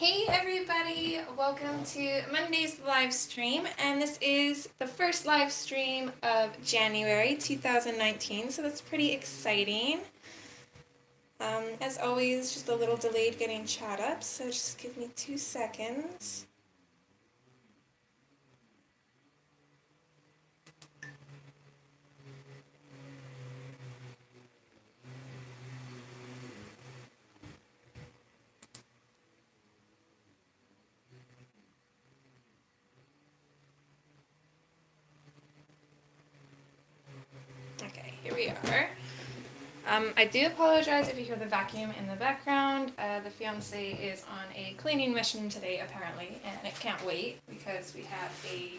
Hey everybody, welcome to Monday's live stream, and this is the first live stream of January 2019, so that's pretty exciting. As always, just a little delayed getting chat up, so just give me 2 seconds. Okay, here we are. I do apologize if you hear the vacuum in the background. The fiance is on a cleaning mission today, apparently, and it can't wait because we have a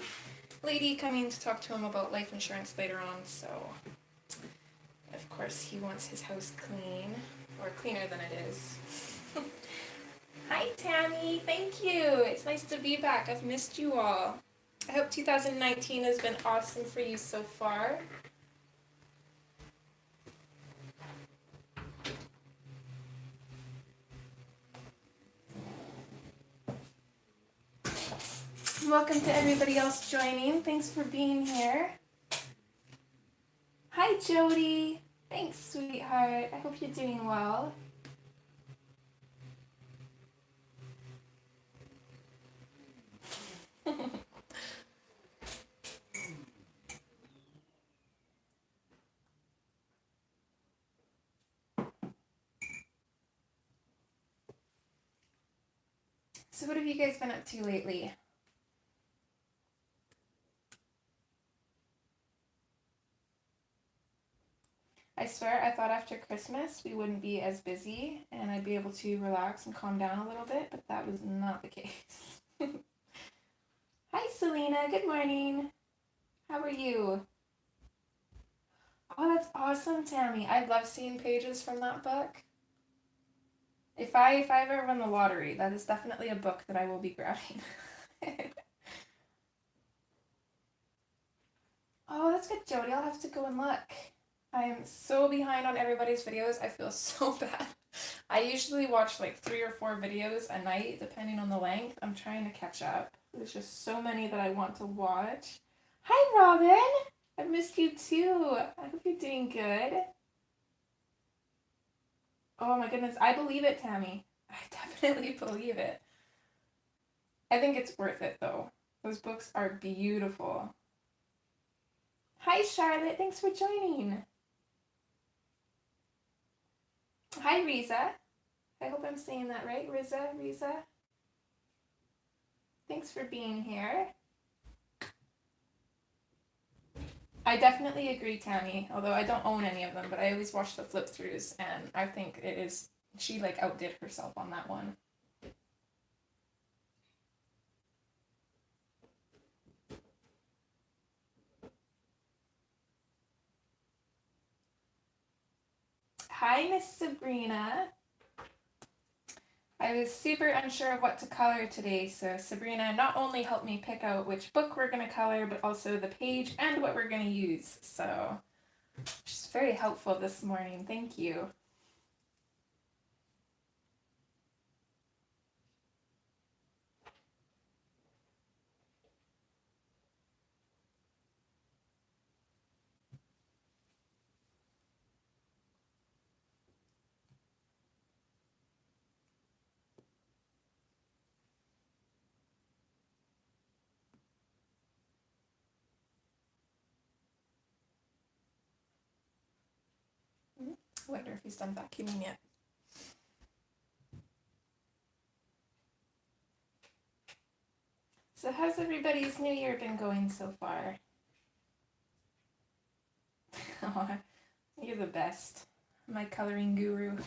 lady coming to talk to him about life insurance later on, so of course he wants his house clean, or cleaner than it is. Hi Tammy, thank you. It's nice to be back. I've missed you all. I hope 2019 has been awesome for you so far. Welcome to everybody else joining. Thanks for being here. Hi Jody. Thanks, sweetheart. I hope you're doing well. So what have you guys been up to lately? I swear I thought after Christmas we wouldn't be as busy and I'd be able to relax and calm down a little bit, but that was not the case. Hi Selena, good morning. How are you? Oh, that's awesome, Tammy. I love seeing pages from that book. If I ever win the lottery, that is definitely a book that I will be grabbing. Oh, that's good, Jody. I'll have to go and look. I am so behind on everybody's videos. I feel so bad. I usually watch like 3 or 4 videos a night, depending on the length. I'm trying to catch up. There's just so many that I want to watch. Hi, Robin. I've missed you too. I hope you're doing good. Oh my goodness. I believe it, Tammy. I definitely believe it. I think it's worth it though. Those books are beautiful. Hi, Charlotte. Thanks for joining. Hi, Riza. I hope I'm saying that right. Riza. Thanks for being here. I definitely agree, Tammy, although I don't own any of them, but I always watch the flip throughs, and I think it is, she like outdid herself on that one. Hi, Miss Sabrina. I was super unsure of what to color today, so Sabrina not only helped me pick out which book we're going to color, but also the page and what we're going to use, so she's very helpful this morning. Thank you. I wonder if he's done vacuuming yet. So how's everybody's new year been going so far? Oh, you're the best. My coloring guru.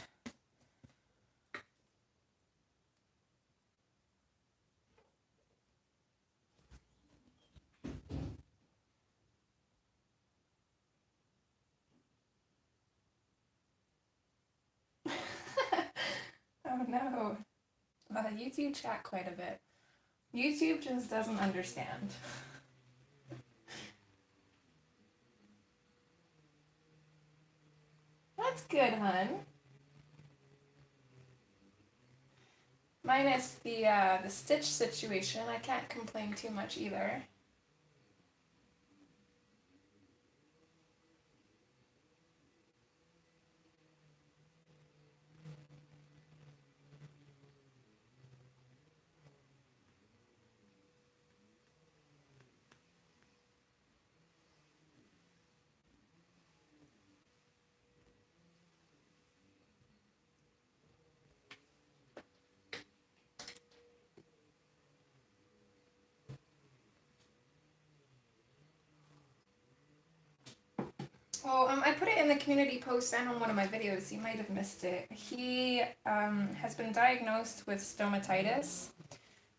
Oh no. YouTube chat quite a bit. YouTube just doesn't understand. That's good, hun. Minus the stitch situation, I can't complain too much either. Oh, I put it in the community post and on one of my videos. You might have missed it. He has been diagnosed with stomatitis,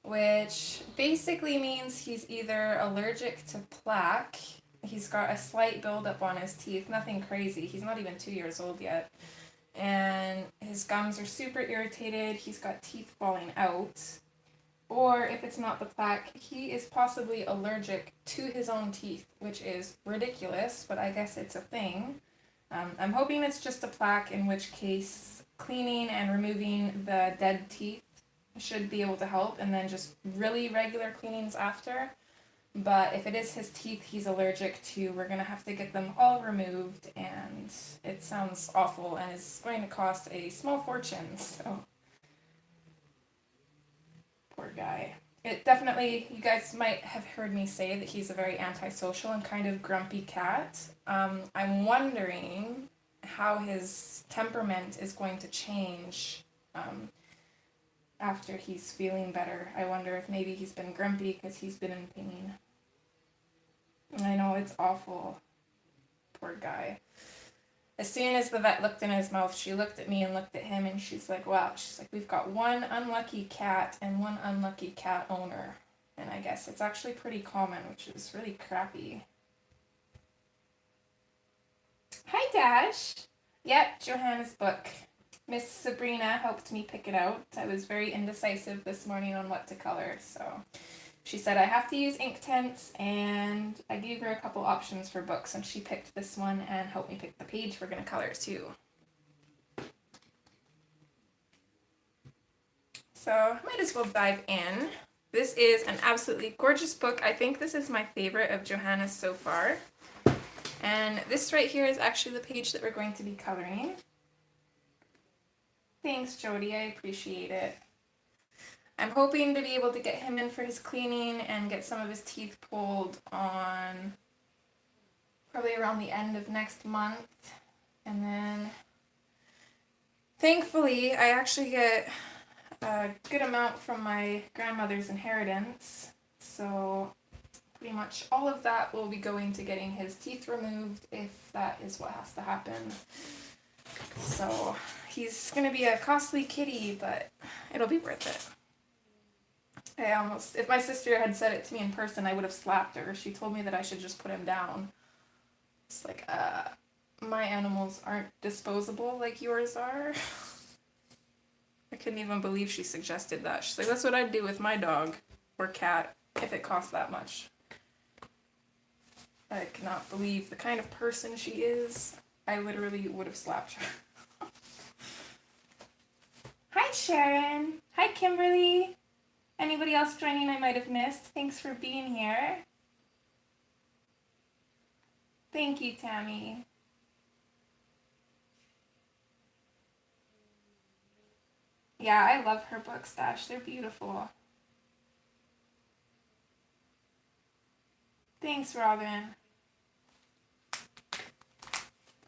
which basically means he's either allergic to plaque. He's got a slight buildup on his teeth, nothing crazy. He's not even 2 years old yet. And his gums are super irritated. He's got teeth falling out. Or if it's not the plaque, he is possibly allergic to his own teeth, which is ridiculous, but I guess it's a thing. I'm hoping it's just a plaque, in which case cleaning and removing the dead teeth should be able to help, and then just really regular cleanings after. But if it is his teeth he's allergic to, we're going to have to get them all removed, and it sounds awful and is going to cost a small fortune, so... Poor guy. It definitely, you guys might have heard me say that he's a very antisocial and kind of grumpy cat. I'm wondering how his temperament is going to change after he's feeling better. I wonder if maybe he's been grumpy because he's been in pain. I know, it's awful. Poor guy. As soon as the vet looked in his mouth, she looked at me and looked at him, and she's like, wow, she's like, we've got one unlucky cat and one unlucky cat owner. And I guess it's actually pretty common, which is really crappy. Hi, Dash. Yep, Johanna's book. Miss Sabrina helped me pick it out. I was very indecisive this morning on what to color, so... She said I have to use Inktense, and I gave her a couple options for books, and she picked this one and helped me pick the page we're going to color too. So I might as well dive in. This is an absolutely gorgeous book. I think this is my favorite of Johanna's so far. And this right here is actually the page that we're going to be coloring. Thanks, Jody. I appreciate it. I'm hoping to be able to get him in for his cleaning and get some of his teeth pulled on probably around the end of next month. And then thankfully I actually get a good amount from my grandmother's inheritance. So pretty much all of that will be going to getting his teeth removed if that is what has to happen. So he's going to be a costly kitty, but it'll be worth it. If my sister had said it to me in person, I would have slapped her. She told me that I should just put him down. It's like, my animals aren't disposable like yours are. I couldn't even believe she suggested that. She's like, that's what I'd do with my dog or cat if it cost that much. I cannot believe the kind of person she is. I literally would have slapped her. Hi, Sharon. Hi, Kimberly. Anybody else joining I might have missed? Thanks for being here. Thank you, Tammy. Yeah, I love her books, Dash. They're beautiful. Thanks, Robin.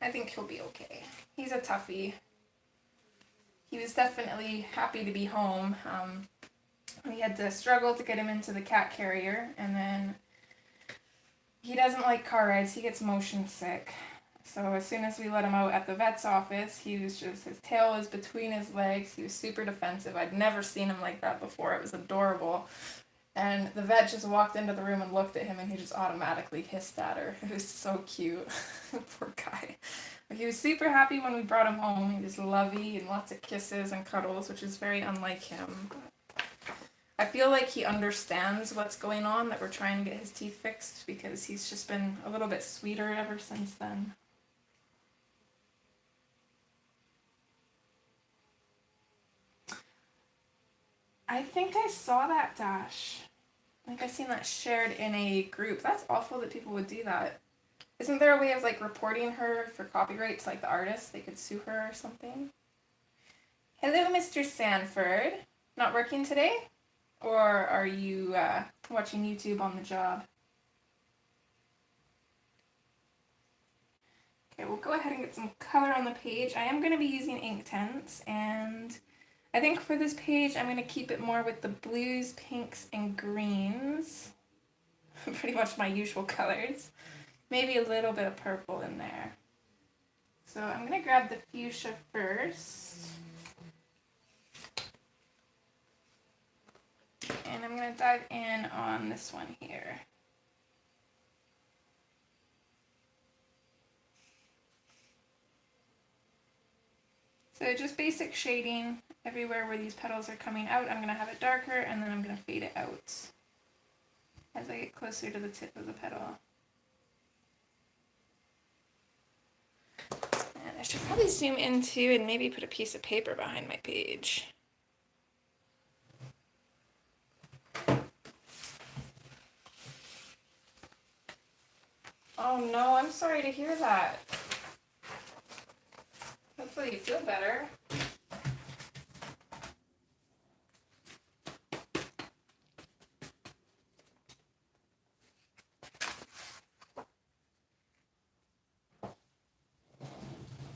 I think he'll be okay. He's a toughie. He was definitely happy to be home. We had to struggle to get him into the cat carrier, and then he doesn't like car rides. He gets motion sick. So as soon as we let him out at the vet's office, he was just, his tail was between his legs. He was super defensive. I'd never seen him like that before. It was adorable. And the vet just walked into the room and looked at him, and he just automatically hissed at her. It was so cute. Poor guy. But he was super happy when we brought him home. He was lovey and lots of kisses and cuddles, which is very unlike him. I feel like he understands what's going on, that we're trying to get his teeth fixed, because he's just been a little bit sweeter ever since then. I think I saw that, Dash. I think I seen that shared in a group. That's awful that people would do that. Isn't there a way of like reporting her for copyright to like the artist? They could sue her or something. Hello, Mr. Sanford. Not working today? Or are you watching YouTube on the job? Okay, we'll go ahead and get some color on the page. I am going to be using Inktense, and I think for this page I'm going to keep it more with the blues, pinks, and greens. Pretty much my usual colors. Maybe a little bit of purple in there. So I'm going to grab the fuchsia first. And I'm going to dive in on this one here. So just basic shading everywhere where these petals are coming out. I'm going to have it darker, and then I'm going to fade it out as I get closer to the tip of the petal. And I should probably zoom into and maybe put a piece of paper behind my page. Oh no, I'm sorry to hear that. Hopefully you feel better.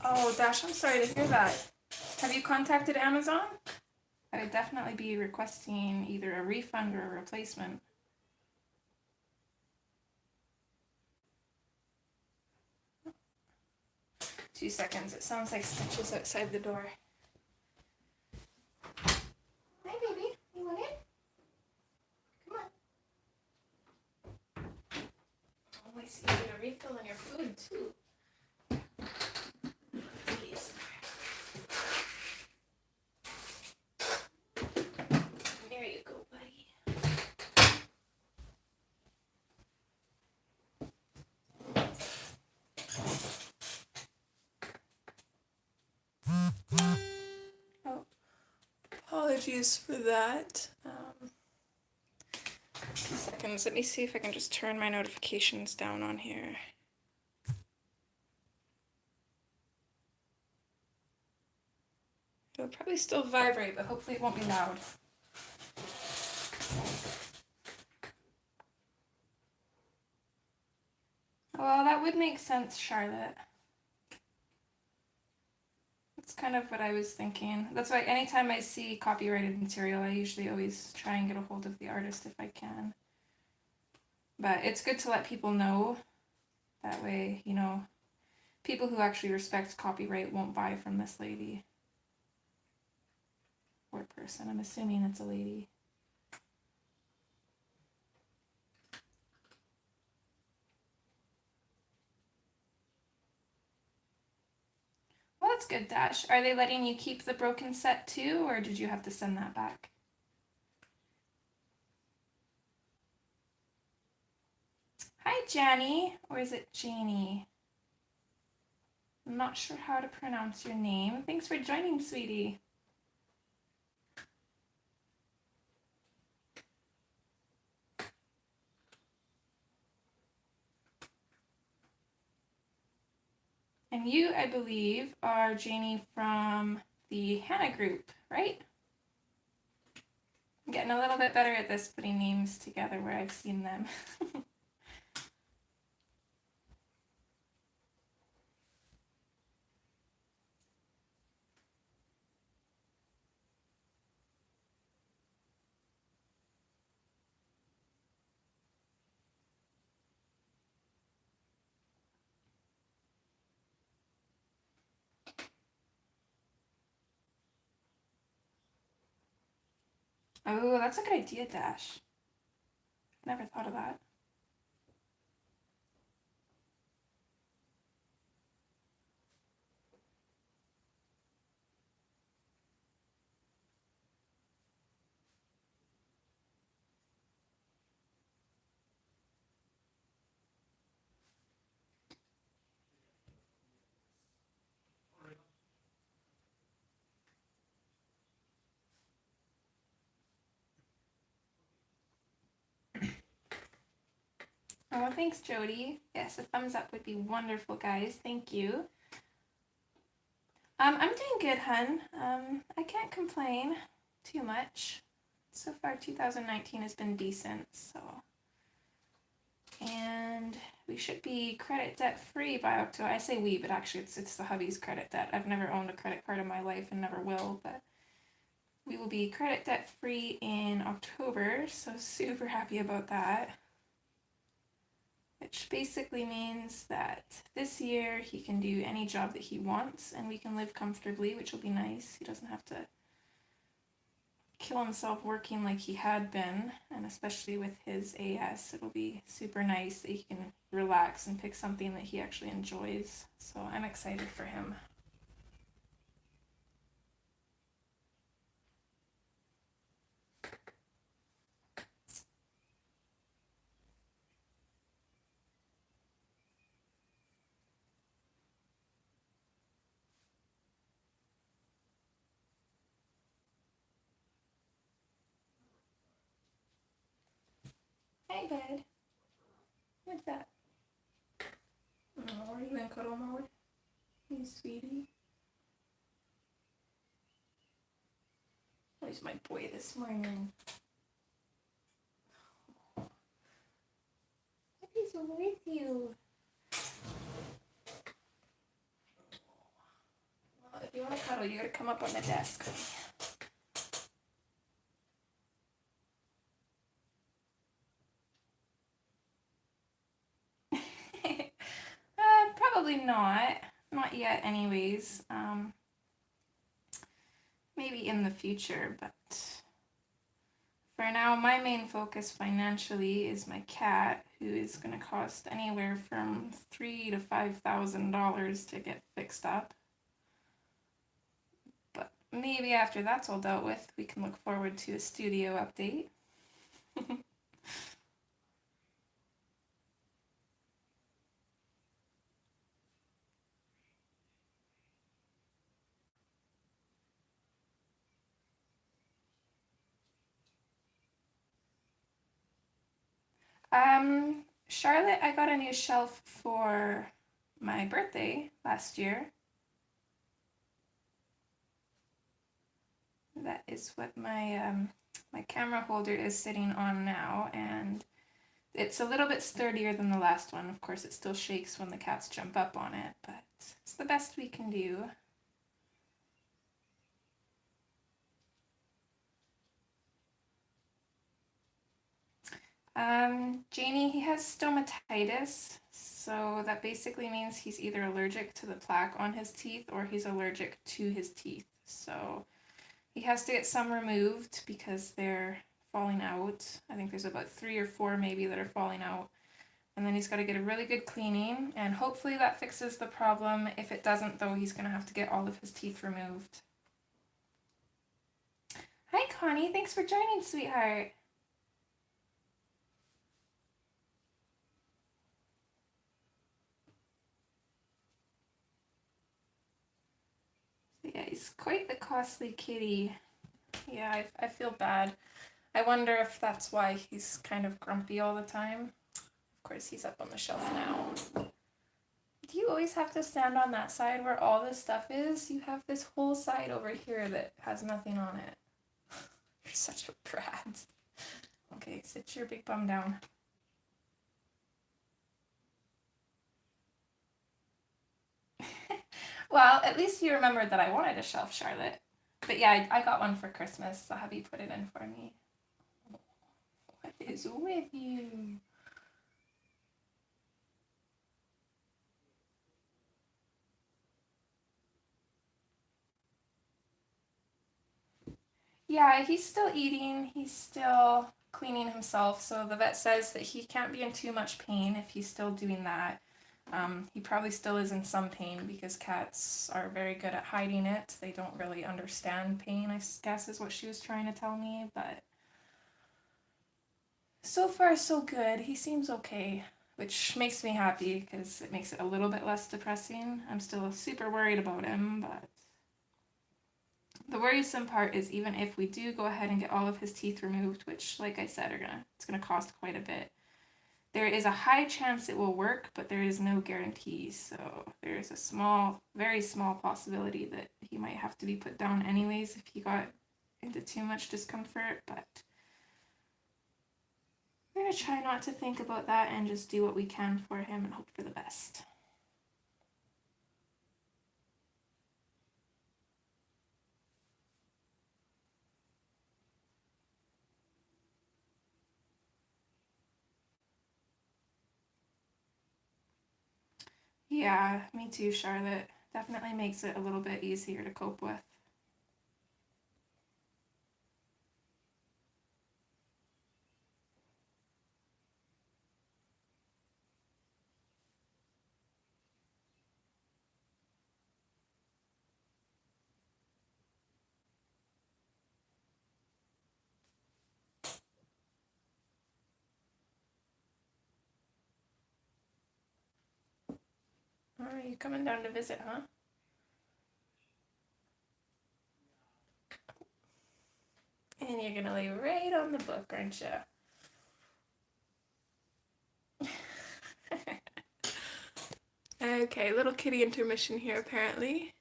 Oh, Dash, I'm sorry to hear that. Have you contacted Amazon? I would definitely be requesting either a refund or a replacement. Two seconds. It sounds like Stitch is outside the door. Hi, baby. You want in? Come on. Oh, I see you get a refill on your food, too. Please. There you go, buddy. Oh, apologies for that. 2 seconds. Let me see if I can just turn my notifications down on here. It'll probably still vibrate, but hopefully it won't be loud. Well, that would make sense, Charlotte. That's kind of what I was thinking. That's why anytime I see copyrighted material, I usually always try and get a hold of the artist if I can. But it's good to let people know. That way, you know, people who actually respect copyright won't buy from this lady. Or person. I'm assuming it's a lady. Well, that's good, Dash. Are they letting you keep the broken set too, or did you have to send that back? Hi, Janny. Or is it Janie? I'm not sure how to pronounce your name. Thanks for joining, sweetie. And you, I believe, are Janie from the Hannah group, right? I'm getting a little bit better at this, putting names together where I've seen them. Oh, that's a good idea, Dash. Never thought of that. Oh, thanks, Jody. Yes, a thumbs up would be wonderful, guys. Thank you. I'm doing good, hun. I can't complain too much. So far, 2019 has been decent, so. And we should be credit debt free by October. I say we, but actually it's the hubby's credit debt. I've never owned a credit card in my life and never will, but we will be credit debt free in October, so super happy about that. Which basically means that this year he can do any job that he wants and we can live comfortably, which will be nice. He doesn't have to kill himself working like he had been, and especially with his AS, it'll be super nice that he can relax and pick something that he actually enjoys. So I'm excited for him. Hey, bud. What's that? Oh, are you in cuddle mode? Hey, sweetie. Where's my boy this morning? What is with you? Well, if you want to cuddle, you gotta come up on the desk. Probably not. Not yet, anyways. Maybe in the future, but for now, my main focus financially is my cat, who is going to cost anywhere from $3,000 to $5,000 to get fixed up. But maybe after that's all dealt with, we can look forward to a studio update. Charlotte, I got a new shelf for my birthday last year. That is what my my camera holder is sitting on now, and it's a little bit sturdier than the last one. Of course, it still shakes when the cats jump up on it, but it's the best we can do. Janie, he has stomatitis, so that basically means he's either allergic to the plaque on his teeth or he's allergic to his teeth. So he has to get some removed because they're falling out. I think there's about 3 or 4 maybe that are falling out. And then he's got to get a really good cleaning, and hopefully that fixes the problem. If it doesn't, though, he's going to have to get all of his teeth removed. Hi, Connie. Thanks for joining, sweetheart. Yeah, he's quite the costly kitty. Yeah, I feel bad. I wonder if that's why he's kind of grumpy all the time. Of course, he's up on the shelf now. Do you always have to stand on that side where all this stuff is? You have this whole side over here that has nothing on it. You're such a brat. Okay, sit your big bum down. Well, at least you remembered that I wanted a shelf, Charlotte. But yeah, I got one for Christmas. The hubby put it in for me. What is with you? Yeah, he's still eating. He's still cleaning himself. So the vet says that he can't be in too much pain if he's still doing that. He probably still is in some pain because cats are very good at hiding it. They don't really understand pain, I guess is what she was trying to tell me. But so far, so good. He seems okay, which makes me happy because it makes it a little bit less depressing. I'm still super worried about him, but the worrisome part is even if we do go ahead and get all of his teeth removed, which, like I said, it's gonna cost quite a bit. there is a high chance it will work, but there is no guarantees. So there is a small, very small possibility that he might have to be put down anyways if he got into too much discomfort, but we're going to try not to think about that and just do what we can for him and hope for the best. Yeah, me too, Charlotte. Definitely makes it a little bit easier to cope with. Oh, are you coming down to visit, huh? And you're gonna lay right on the book, aren't you? Okay, little kitty intermission here apparently.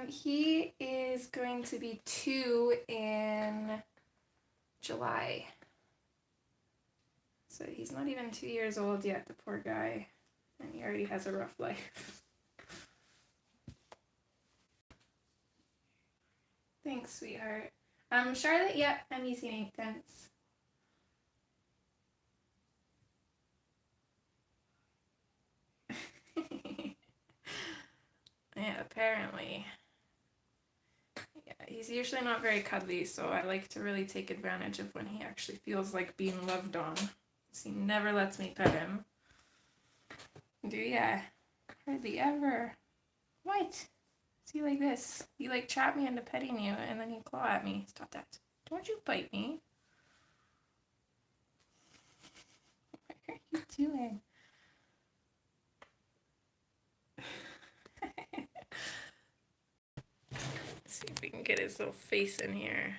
He is going to be 2 in July. So he's not even 2 years old yet, the poor guy. And he already has a rough life. Thanks, sweetheart. Charlotte, yep, I'm using Inktense. Yeah, apparently. Yeah, he's usually not very cuddly, so I like to really take advantage of when he actually feels like being loved on. He never lets me pet him. Do ya? Hardly ever. What? See, like this. You like trap me into petting you, and then you claw at me. Stop that. Don't you bite me. What are you doing? Let's see if we can get his little face in here.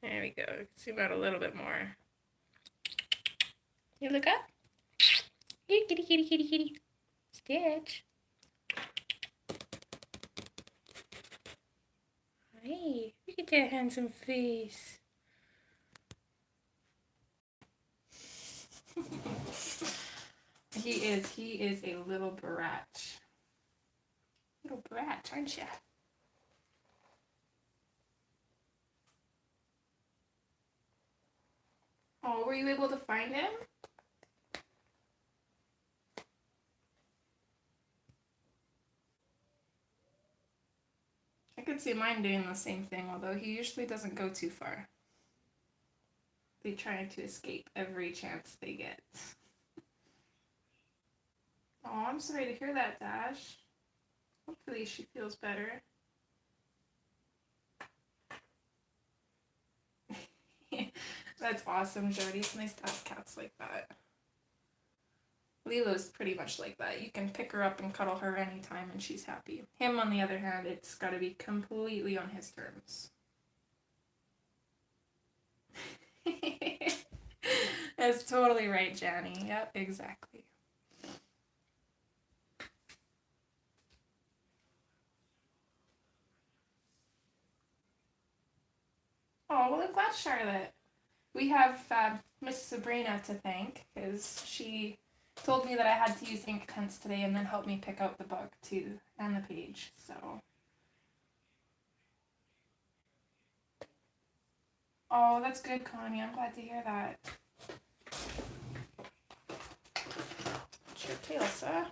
There we go. Zoom out a little bit more. You look up. Here, kitty, kitty, kitty, kitty. Stitch. Hey, look at that handsome face. He is a little brat. Little brat, aren't you? Oh, were you able to find him? I could see mine doing the same thing, although he usually doesn't go too far. They try to escape every chance they get. Oh, I'm sorry to hear that, Dash. Hopefully she feels better. That's awesome, Jody. It's nice to have cats like that. Lilo's pretty much like that. You can pick her up and cuddle her anytime and she's happy. Him, on the other hand, it's got to be completely on his terms. That's totally right, Janny. Yep, exactly. Oh, well, I'm glad, Charlotte. We have Miss Sabrina to thank, because she told me that I had to use Inktense today and then helped me pick out the book, too, and the page, so. Oh, that's good, Connie. I'm glad to hear that. What's your tail, sir?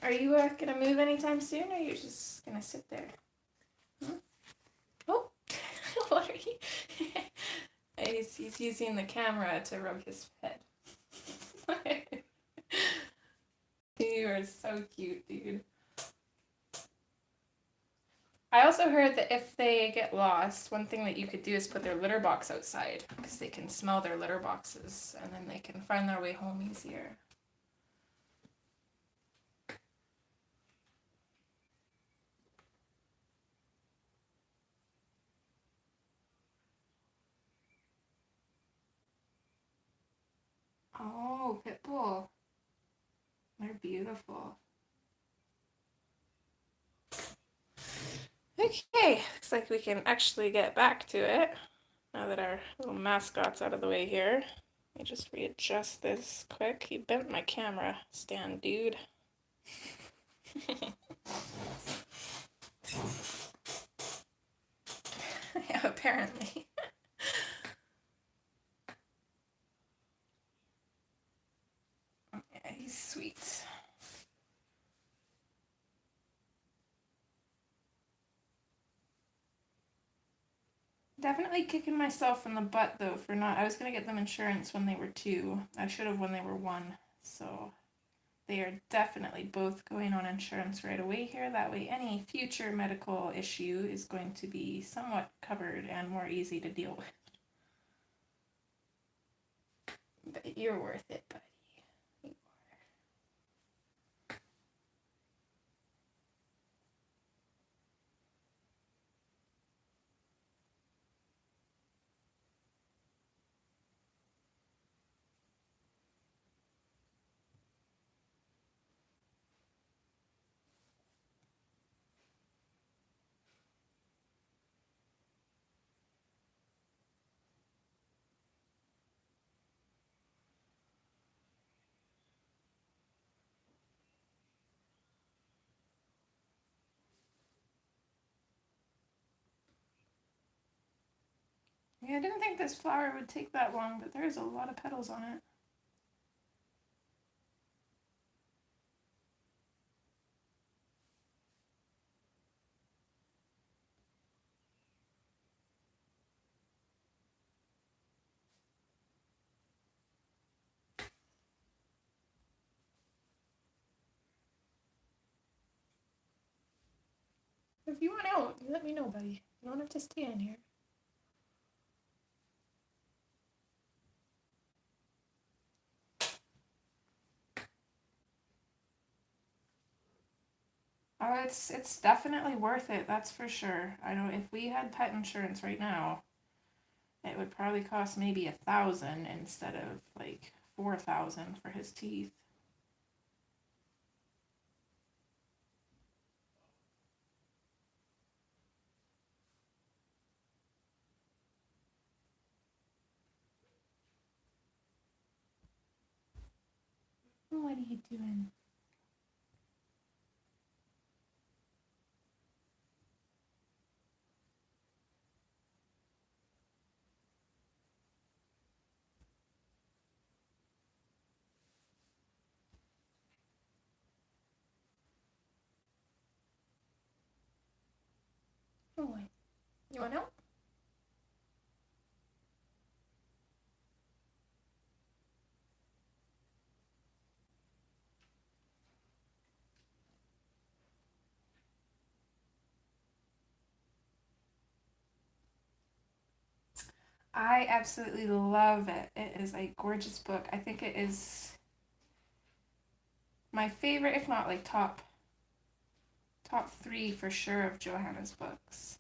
Are you going to move anytime soon, or are you just going to sit there? Hmm? Oh, what are you? He's using the camera to rub his head. You are so cute, dude. I also heard that if they get lost, one thing that you could do is put their litter box outside because they can smell their litter boxes and then they can find their way home easier. Oh, Pitbull. They're beautiful. Okay, looks like we can actually get back to it now that our little mascot's out of the way here. Let me just readjust this quick. He bent my camera stand, dude. Yeah, apparently. Yeah, he's sweet. Definitely kicking myself in the butt though for not. I was gonna get them insurance when they were 2. I should have when they were 1. So they are definitely both going on insurance right away here. That way, any future medical issue is going to be somewhat covered and more easy to deal with. But you're worth it, buddy. Yeah, I didn't think this flower would take that long, but there's a lot of petals on it. If you want out, let me know, buddy. You don't have to stay in here. Oh, it's definitely worth it, that's for sure. I know if we had pet insurance right now, it would probably cost maybe 1,000 instead of like 4,000 for his teeth. What are you doing? Oh, wait. You want out? I absolutely love it. It is a gorgeous book. I think it is my favorite, if not like top 3 for sure of Johanna's books.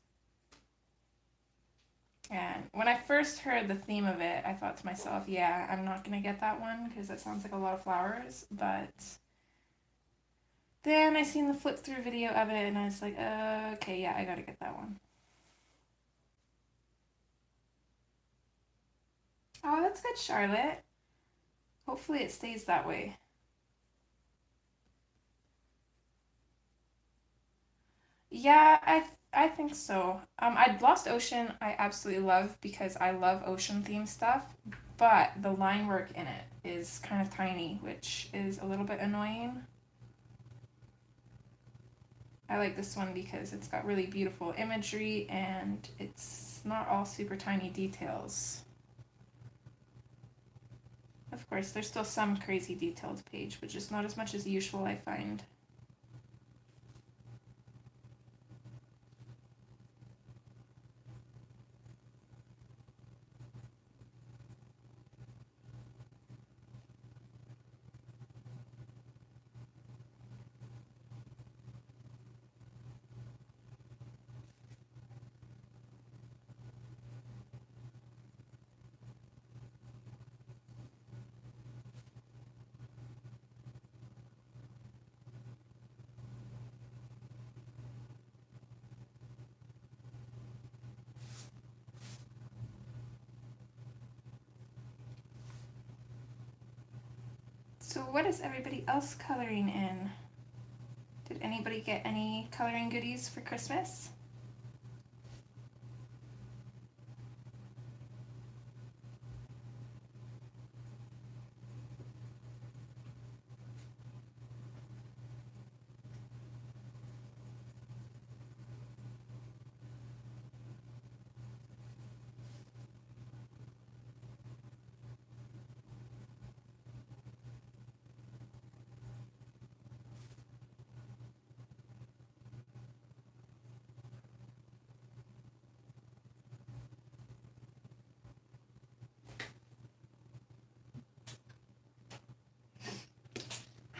And when I first heard the theme of it, I thought to myself, yeah, I'm not gonna get that one because that sounds like a lot of flowers. But then I seen the flip through video of it and I was like, okay, yeah, I gotta get that one. Oh, that's good, Charlotte. Hopefully it stays that way. Yeah, I think so. I'd Lost Ocean I absolutely love because I love ocean themed stuff, but the line work in it is kind of tiny, which is a little bit annoying. I like this one because it's got really beautiful imagery and it's not all super tiny details. Of course, there's still some crazy detailed page, but just not as much as usual, I find. So what is everybody else coloring in? Did anybody get any coloring goodies for Christmas?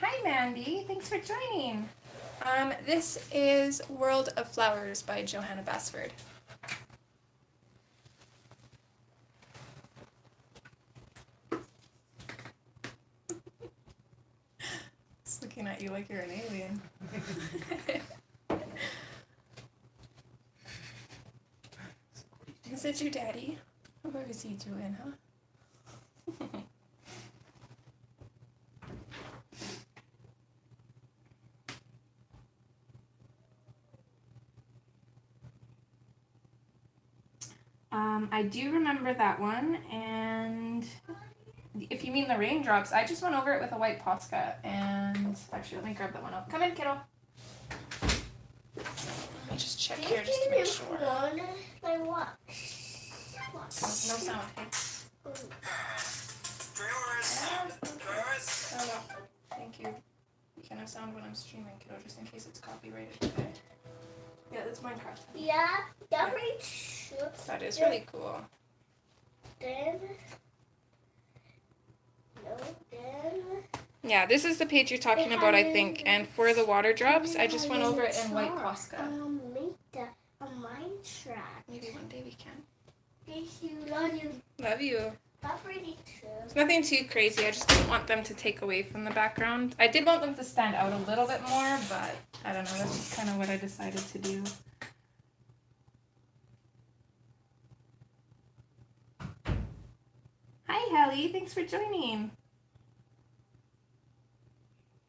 Hi Mandy, thanks for joining. This is World of Flowers by Johanna Basford. Just looking at you like you're an alien. Is it your daddy? What is he doing, huh? I do remember that one, and if you mean the raindrops, I just went over it with a white Posca, and actually let me grab that one up. Come in, kiddo. Let me just check here just to make sure. My watch. No sound. Oh, thank you. You can have sound when I'm streaming, kiddo, just in case it's copyrighted. Okay. Yeah, that's Minecraft. Yeah, that makes sense. That is really cool. Then. Yeah, this is the page you're talking about, I think. And for the water drops, I just went over it in white Posca. Make a mine track. Maybe one day we can. Thank you. Love you. Love you. That's pretty true. It's nothing too crazy. I just didn't want them to take away from the background. I did want them to stand out a little bit more, but I don't know. That's just kind of what I decided to do. Hi, Helly. Thanks for joining.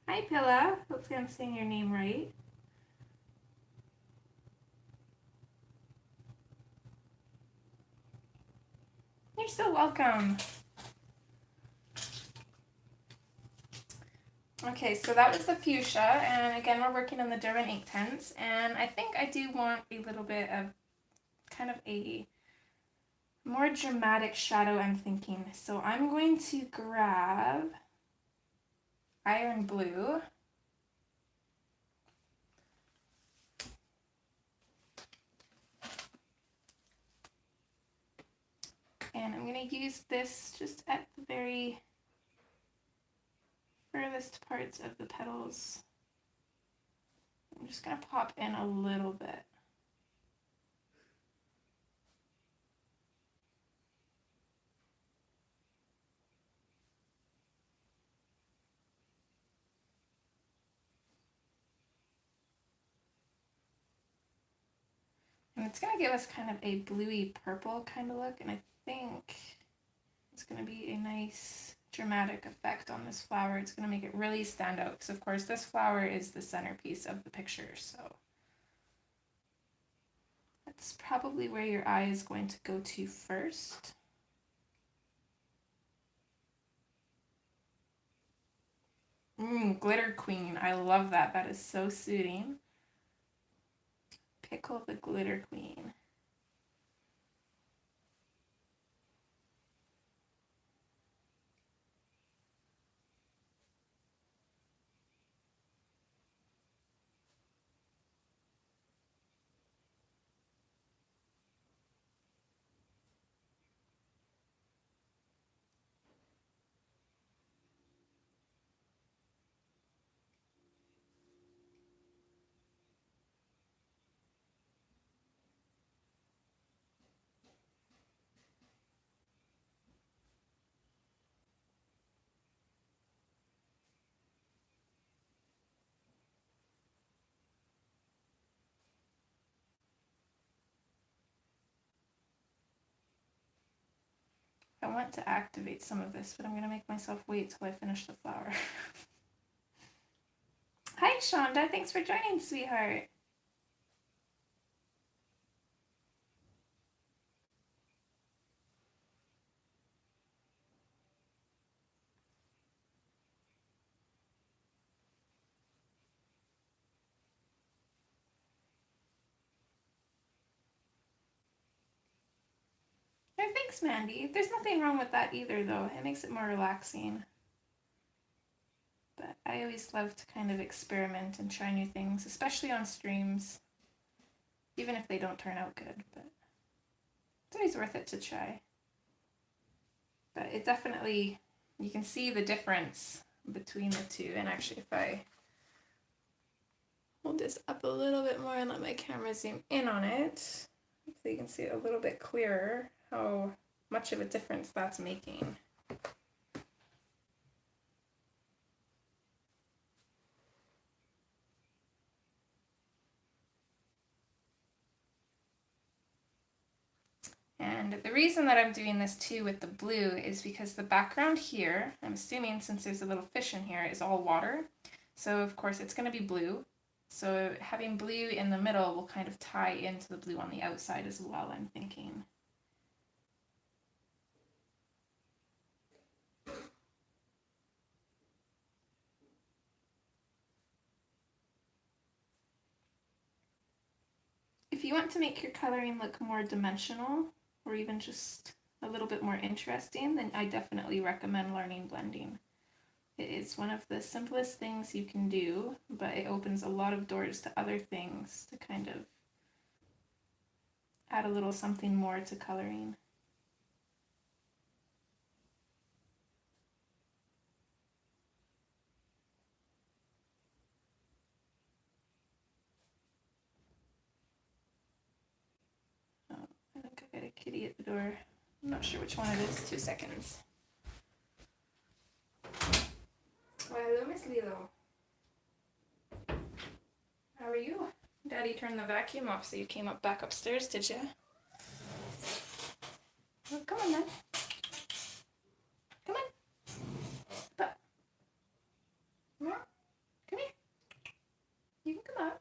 Hi, Pilla. Hopefully I'm saying your name right. You're so welcome. Okay, so that was the fuchsia, and again we're working on the Derwent Inktense, and I think I do want a little bit of kind of a more dramatic shadow, I'm thinking. So I'm going to grab iron blue. And I'm going to use this just at the very furthest parts of the petals. I'm just going to pop in a little bit. And it's going to give us kind of a bluey purple kind of look, and I think it's going to be a nice dramatic effect on this flower. It's going to make it really stand out, because of course this flower is the centerpiece of the picture, so that's probably where your eye is going to go to first. Glitter Queen, I love that. That is so suiting. Pickle the Glitter Queen. I want to activate some of this, but I'm going to make myself wait till I finish the flower. Hi, Shonda. Thanks for joining, sweetheart. Oh, thanks, Mandy. There's nothing wrong with that either, though. It makes it more relaxing. But I always love to kind of experiment and try new things, especially on streams, even if they don't turn out good. But it's always worth it to try. But it definitely, you can see the difference between the two. And actually, if I hold this up a little bit more and let my camera zoom in on it, so you can see it a little bit clearer how much of a difference that's making. And the reason that I'm doing this too with the blue is because the background here, I'm assuming since there's a little fish in here, is all water. So of course it's going to be blue. So having blue in the middle will kind of tie into the blue on the outside as well, I'm thinking. If you want to make your coloring look more dimensional, or even just a little bit more interesting, then I definitely recommend learning blending. It is one of the simplest things you can do, but it opens a lot of doors to other things to kind of add a little something more to coloring. Oh, I think I got a kitty at the door. I'm not sure which one it is. 2 seconds. Well, hello, Miss Lilo. How are you? Daddy turned the vacuum off, so you came up back upstairs, did you? Well, come on, then. Come on. Up. More. Come here. You can come up.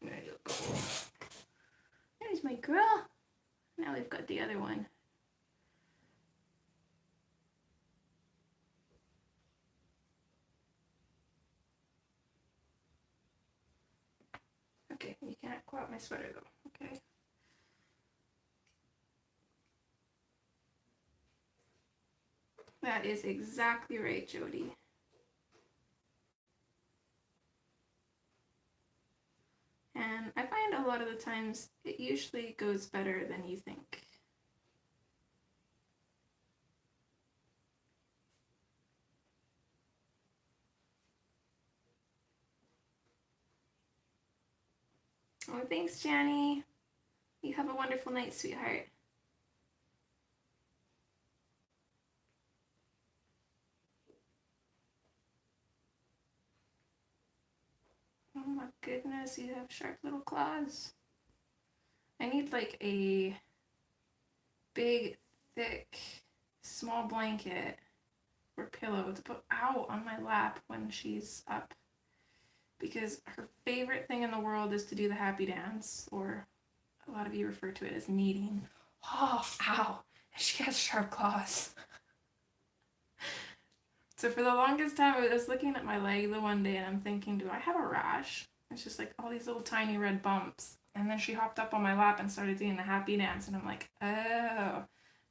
There you go. There's my girl. Now we've got the other one. Okay, you can't go out my sweater though, okay? That is exactly right, Jody. And I find a lot of the times it usually goes better than you think. Oh, thanks, Janny. You have a wonderful night, sweetheart. Oh my goodness, you have sharp little claws. I need like a big, thick, small blanket or pillow to put out on my lap when she's up, because her favorite thing in the world is to do the happy dance, or a lot of you refer to it as kneading. Oh, ow, she has sharp claws. So for the longest time, I was looking at my leg the one day and I'm thinking, do I have a rash? It's just like all these little tiny red bumps. And then she hopped up on my lap and started doing the happy dance, and I'm like, oh,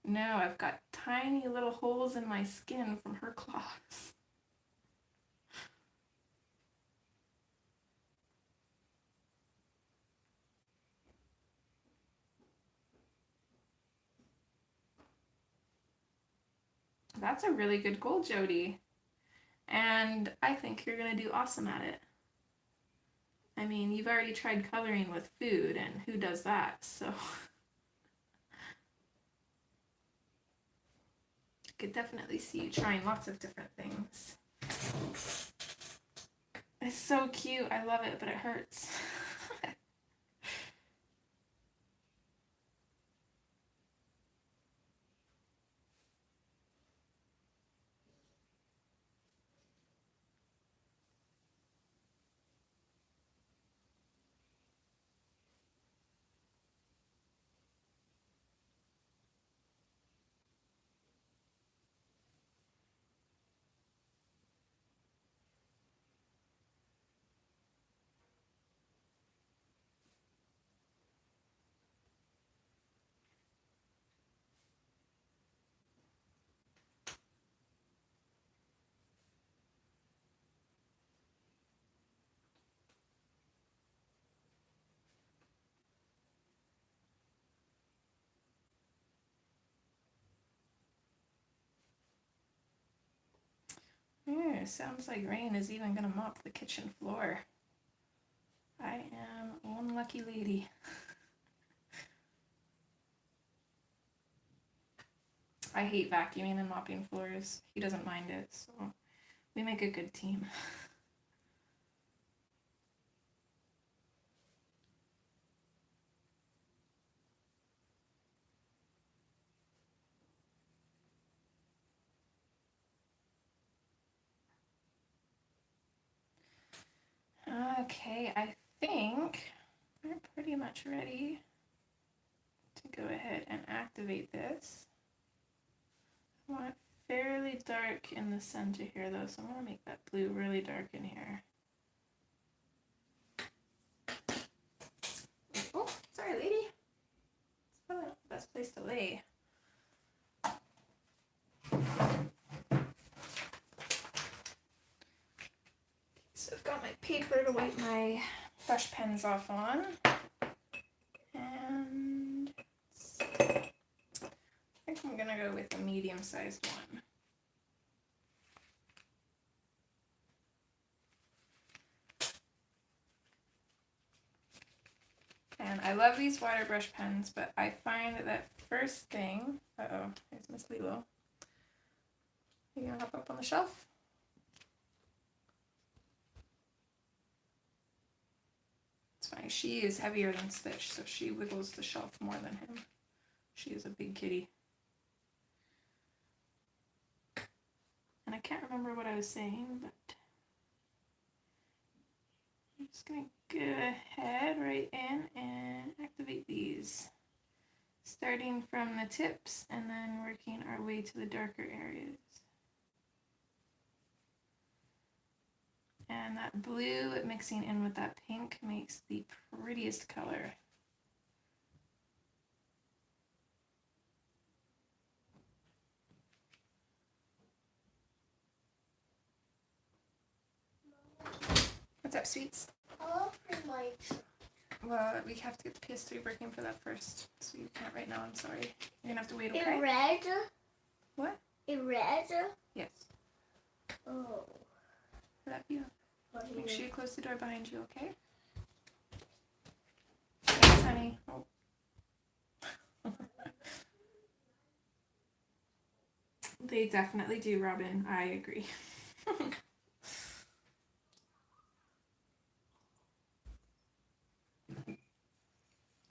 no, I've got tiny little holes in my skin from her claws. That's a really good goal, Jody. And I think you're going to do awesome at it. I mean, you've already tried coloring with food, and who does that? So I could definitely see you trying lots of different things. It's so cute. I love it, but it hurts. Sounds like rain is even gonna mop the kitchen floor. I am one lucky lady. I hate vacuuming and mopping floors. He doesn't mind it, so we make a good team. Okay, I think we're pretty much ready to go ahead and activate this. I want it fairly dark in the center here though, so I'm going to make that blue really dark in here. Oh, sorry lady. It's probably not the best place to lay. So I've got my paper to wipe my brush pens off on. And I think I'm going to go with a medium-sized one. And I love these water brush pens, but I find that first thing, there's Miss Lilo. You gonna hop up on the shelf? It's fine. She is heavier than Stitch, so she wiggles the shelf more than him. She is a big kitty. And I can't remember what I was saying, but I'm just gonna go ahead right in and activate these. Starting from the tips and then working our way to the darker areas. And that blue mixing in with that pink makes the prettiest color. What's up, sweets? I'll open my truck. Well, we have to get the PS3 working for that first, so you can't right now, I'm sorry. You're gonna have to wait, okay? In red? What? In red? Yes. Oh. For that view. What Make sure you close the door behind you, okay? Thanks, honey. Oh. They definitely do, Robin. I agree.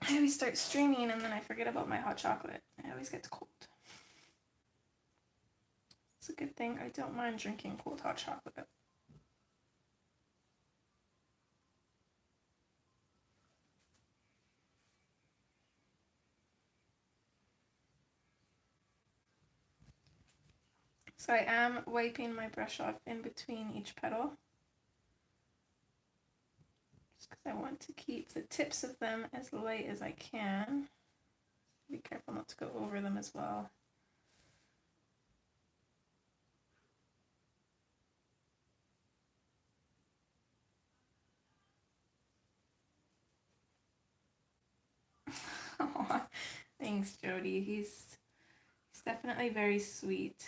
I always start streaming and then I forget about my hot chocolate. It always gets cold. It's a good thing I don't mind drinking cold hot chocolate. So I am wiping my brush off in between each petal. Just because I want to keep the tips of them as light as I can. Be careful not to go over them as well. Aww. Thanks, Jody. He's definitely very sweet.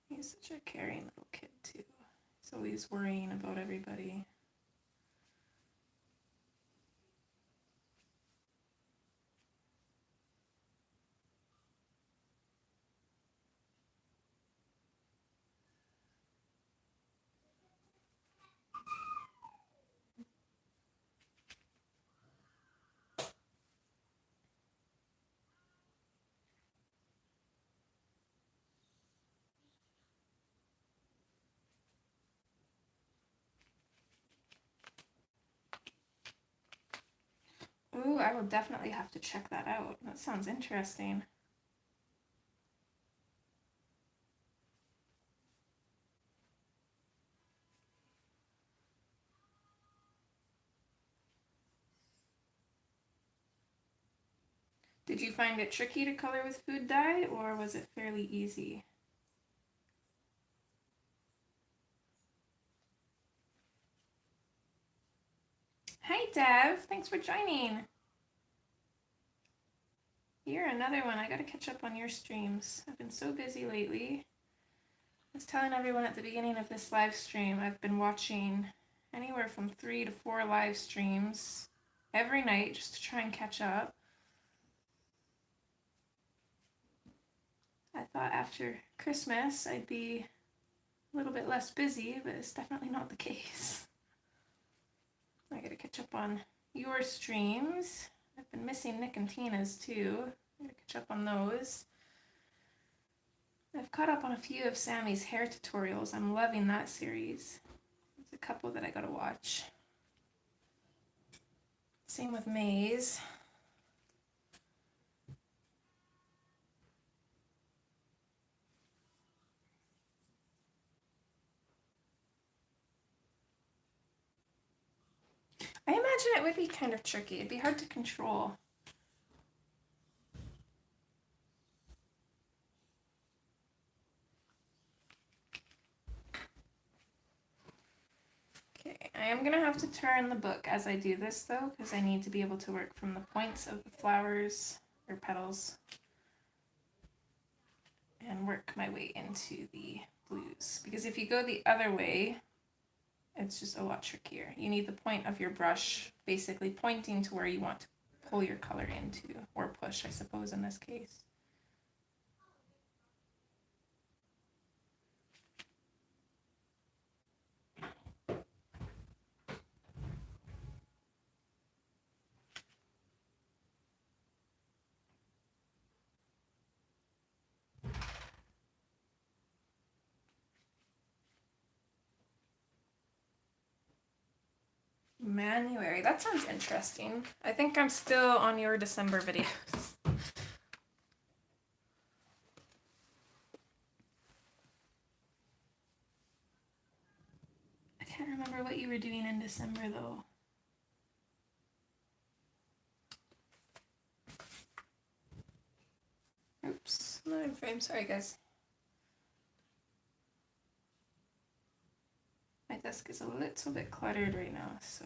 He's such a caring little kid too. He's always worrying about everybody. Ooh, I will definitely have to check that out. That sounds interesting. Did you find it tricky to color with food dye, or was it fairly easy? Hi, Dev. Thanks for joining. You're another one. I gotta catch up on your streams. I've been so busy lately. I was telling everyone at the beginning of this live stream, I've been watching anywhere from 3 to 4 live streams every night just to try and catch up. I thought after Christmas I'd be a little bit less busy, but it's definitely not the case. I gotta catch up on your streams. I've been missing Nick and Tina's too. I gotta catch up on those. I've caught up on a few of Sammy's hair tutorials. I'm loving that series. There's a couple that I gotta watch. Same with May's. I imagine it would be kind of tricky. It'd be hard to control. Okay, I am gonna have to turn the book as I do this though, because I need to be able to work from the points of the flowers or petals and work my way into the blues. Because if you go the other way, it's just a lot trickier. You need the point of your brush basically pointing to where you want to pull your color into, or push, I suppose, in this case. Manuary, that sounds interesting. I think I'm still on your December videos. I can't remember what you were doing in December though. Oops, not in frame, sorry guys. My desk is a little bit cluttered right now, so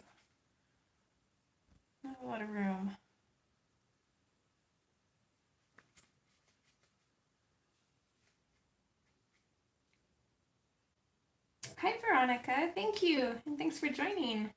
not a lot of room. Hi Veronica, thank you, and thanks for joining.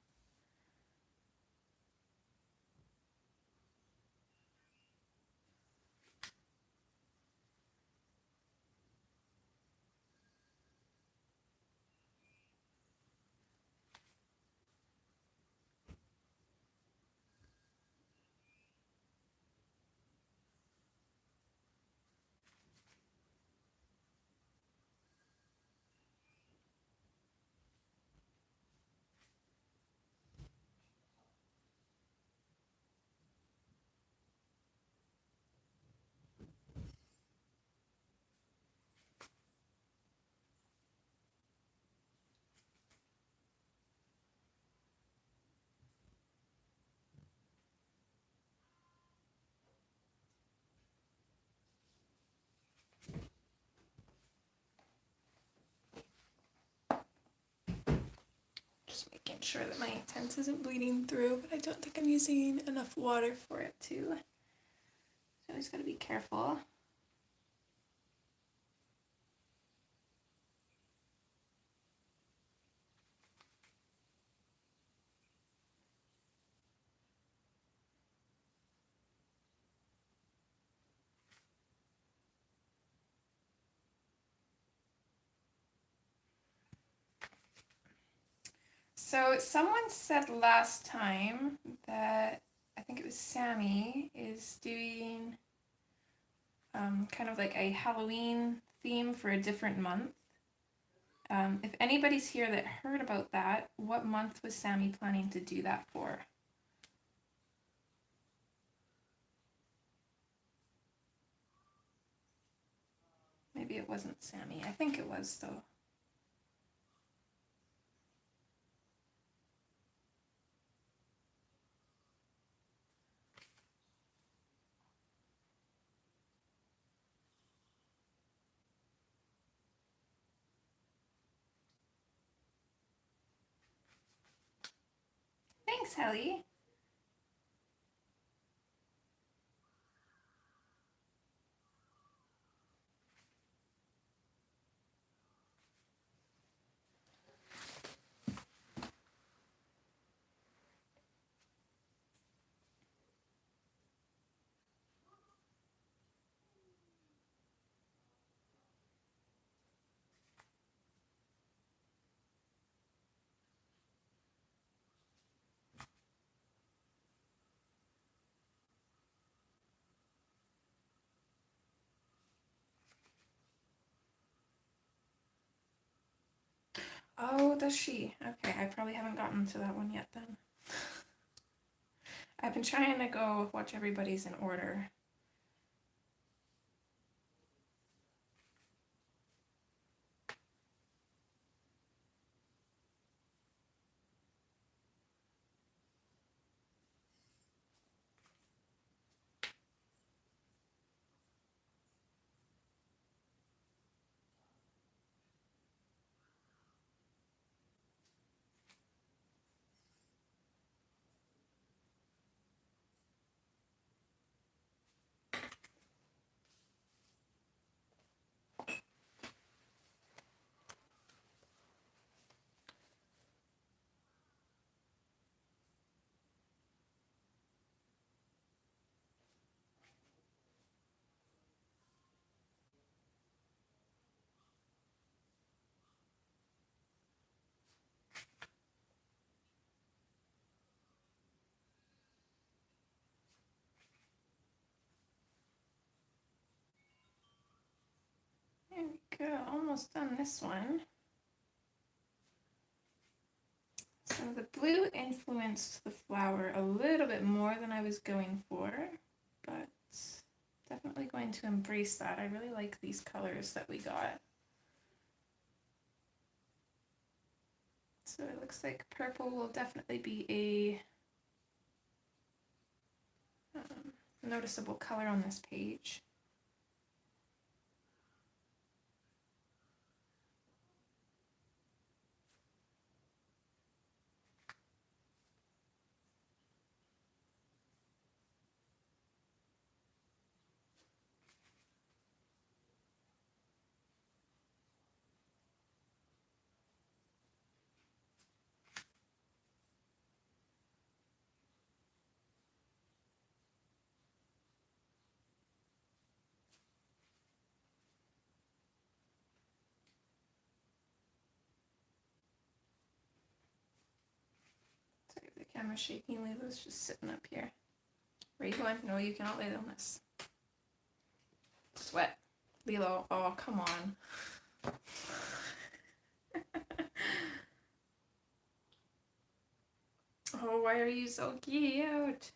Just making sure that my Inktense isn't bleeding through, but I don't think I'm using enough water for it to. So I just gotta be careful. So someone said last time that, I think it was Sammy, is doing kind of like a Halloween theme for a different month. If anybody's here that heard about that, what month was Sammy planning to do that for? maybe it wasn't Sammy. I think it was, though. Thanks, Helly. Oh, does she? Okay, I probably haven't gotten to that one yet then. I've been trying to go watch everybody's in order. There we go, almost done this one. So the blue influenced the flower a little bit more than I was going for, but definitely going to embrace that. I really like these colors that we got. So it looks like purple will definitely be a noticeable color on this page. Sorry, the camera's shaking. Lilo's just sitting up here. Where are you going? No, you cannot lay on this. Sweat. Lilo, oh, come on. Oh, why are you so cute?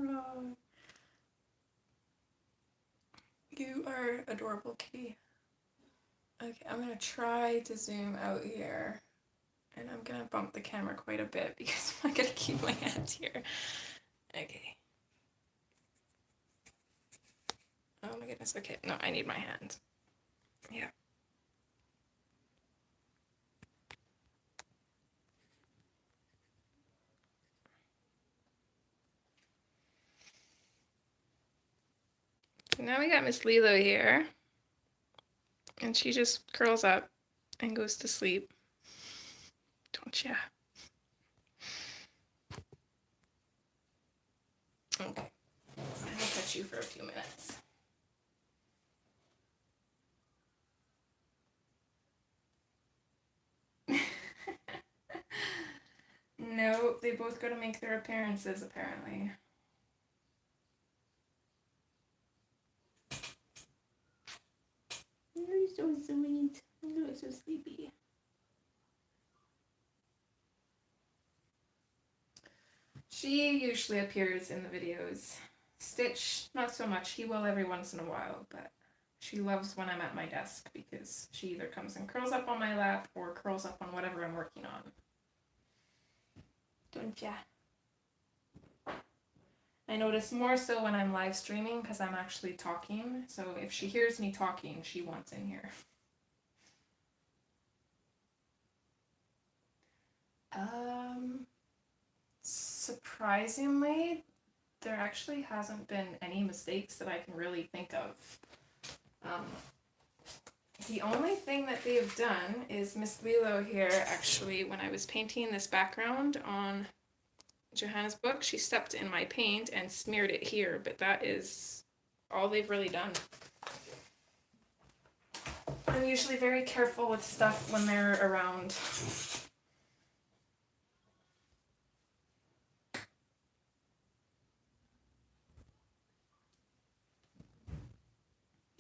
Oh, you are adorable, kitty. Okay, I'm gonna try to zoom out here. And I'm gonna bump the camera quite a bit because I'm gonna keep my hand here. Okay. Oh my goodness. Okay, no, I need my hand. Yeah. So now we got Miss Lilo here. And she just curls up and goes to sleep. Don't ya? Okay. I'll touch you for a few minutes. No, they both go to make their appearances, apparently. You're so sweet. You're so sleepy. She usually appears in the videos. Stitch, not so much. He will every once in a while, but she loves when I'm at my desk because she either comes and curls up on my lap or curls up on whatever I'm working on. Don't ya? I notice more so when I'm live streaming because I'm actually talking. So if she hears me talking, she wants in here. Surprisingly, there actually hasn't been any mistakes that I can really think of. The only thing that they've done is Miss Lilo here, actually, when I was painting this background on Johanna's book, she stepped in my paint and smeared it here, but that is all they've really done. I'm usually very careful with stuff when they're around.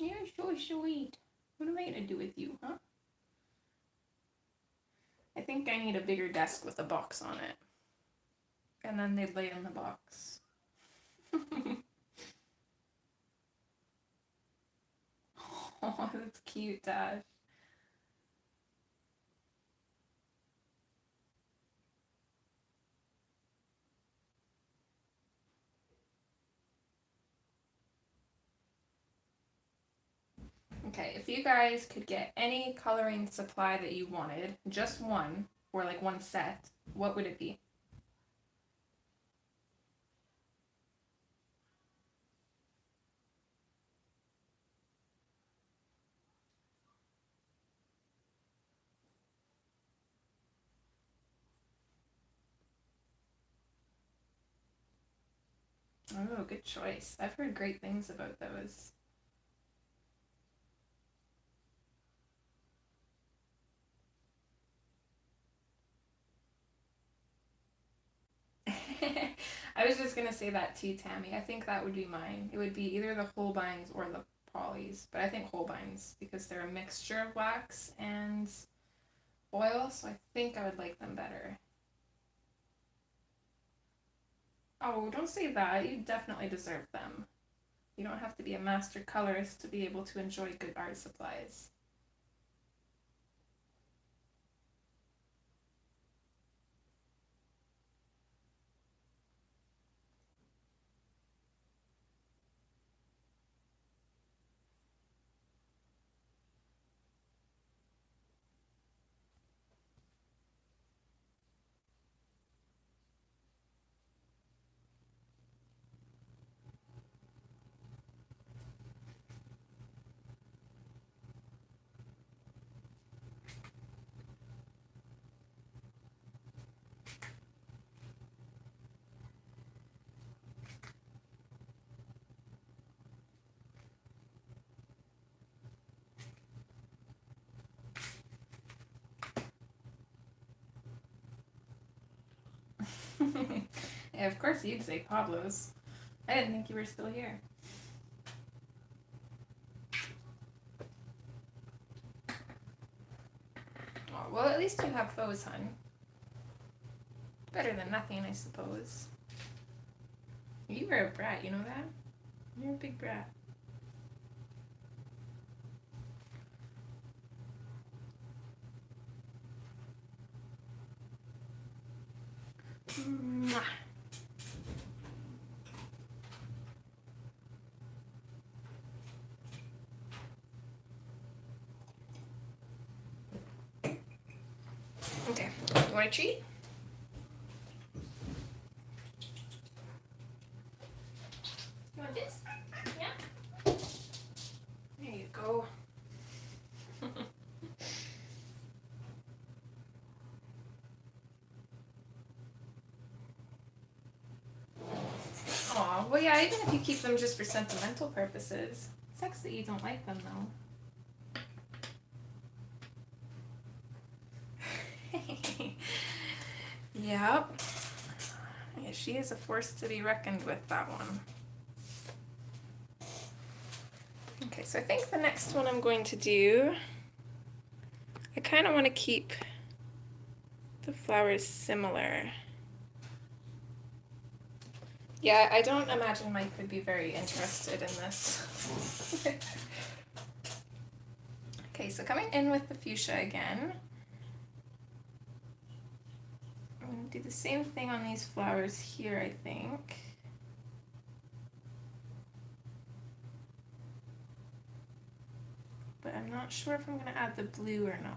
You're so sweet. What am I gonna do with you, huh? I think I need a bigger desk with a box on it. And then they'd lay in the box. Oh, that's cute, Dash. Okay, if you guys could get any coloring supply that you wanted, just one, or like one set, what would it be? Oh, good choice. I've heard great things about those. I was just gonna say that too, Tammy. I think that would be mine. It would be either the Holbeins or the Polys, but I think Holbeins because they're a mixture of wax and oil, so I think I would like them better. Oh, don't say that. You definitely deserve them. You don't have to be a master colorist to be able to enjoy good art supplies. Yeah, of course you'd say Pablo's. I didn't think you were still here. Oh, well, at least you have those, hun. Better than nothing, I suppose. You were a brat, you know that? You're a big brat. Mwah. Okay, you want a treat? You want this? Yeah? There you go. Aw, well yeah, even if you keep them just for sentimental purposes. Sucks that you don't like them though. Yep. Yeah, she is a force to be reckoned with, that one. Okay, so I think the next one I'm going to do, I kind of want to keep the flowers similar. Yeah, I don't imagine Mike would be very interested in this. Okay, so coming in with the fuchsia again. I'm going to do the same thing on these flowers here, I think. But I'm not sure if I'm going to add the blue or not.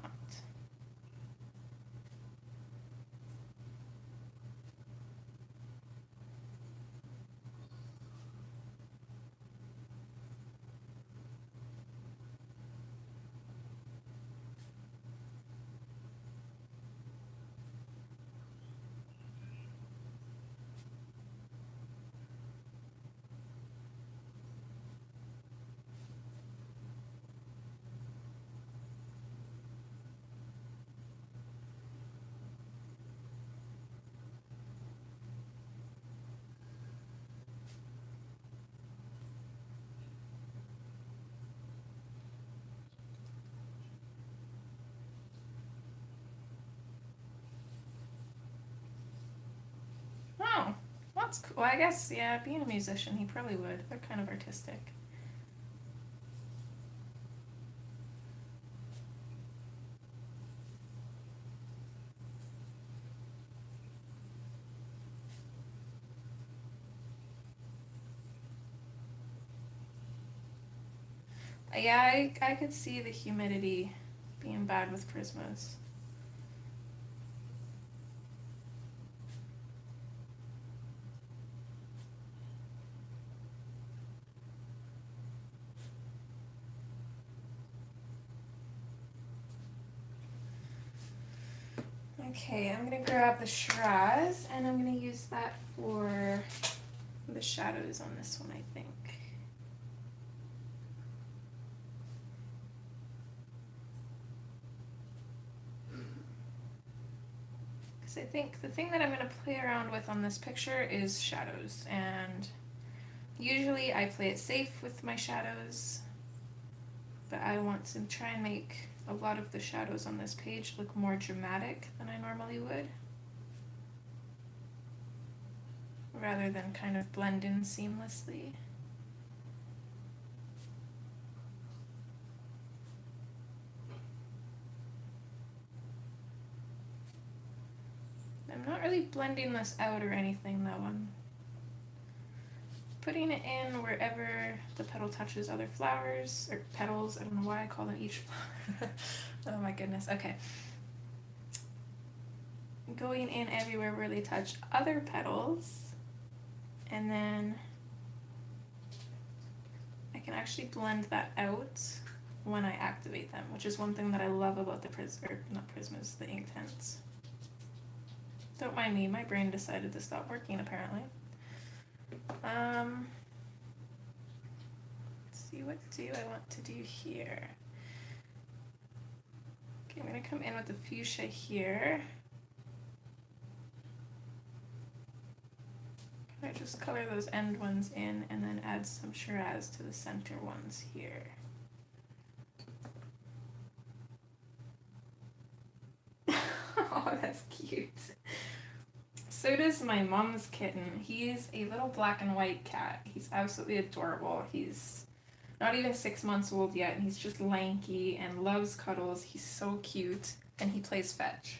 Oh, that's cool. I guess, yeah, being a musician, he probably would. They're kind of artistic. Yeah, I could see the humidity being bad with Prismas. Okay, I'm gonna grab the Shiraz and I'm gonna use that for the shadows on this one, I think. Because I think the thing that I'm gonna play around with on this picture is shadows, and usually I play it safe with my shadows, but I want to try and make a lot of the shadows on this page look more dramatic than I normally would, rather than kind of blend in seamlessly. I'm not really blending this out or anything though. I'm putting it in wherever the petal touches other flowers, or petals, I don't know why I call them each flower. Oh my goodness, okay. Going in everywhere where they touch other petals, and then I can actually blend that out when I activate them, which is one thing that I love about the Prismas, the Inktense. Don't mind me, my brain decided to stop working apparently. Let's see, what do I want to do here? Okay, I'm gonna come in with the fuchsia here. I just color those end ones in and then add some Shiraz to the center ones here. Oh, that's cute. So does my mom's kitten. He's a little black and white cat. He's absolutely adorable. He's not even 6 months old yet, and he's just lanky and loves cuddles. He's so cute, and he plays fetch.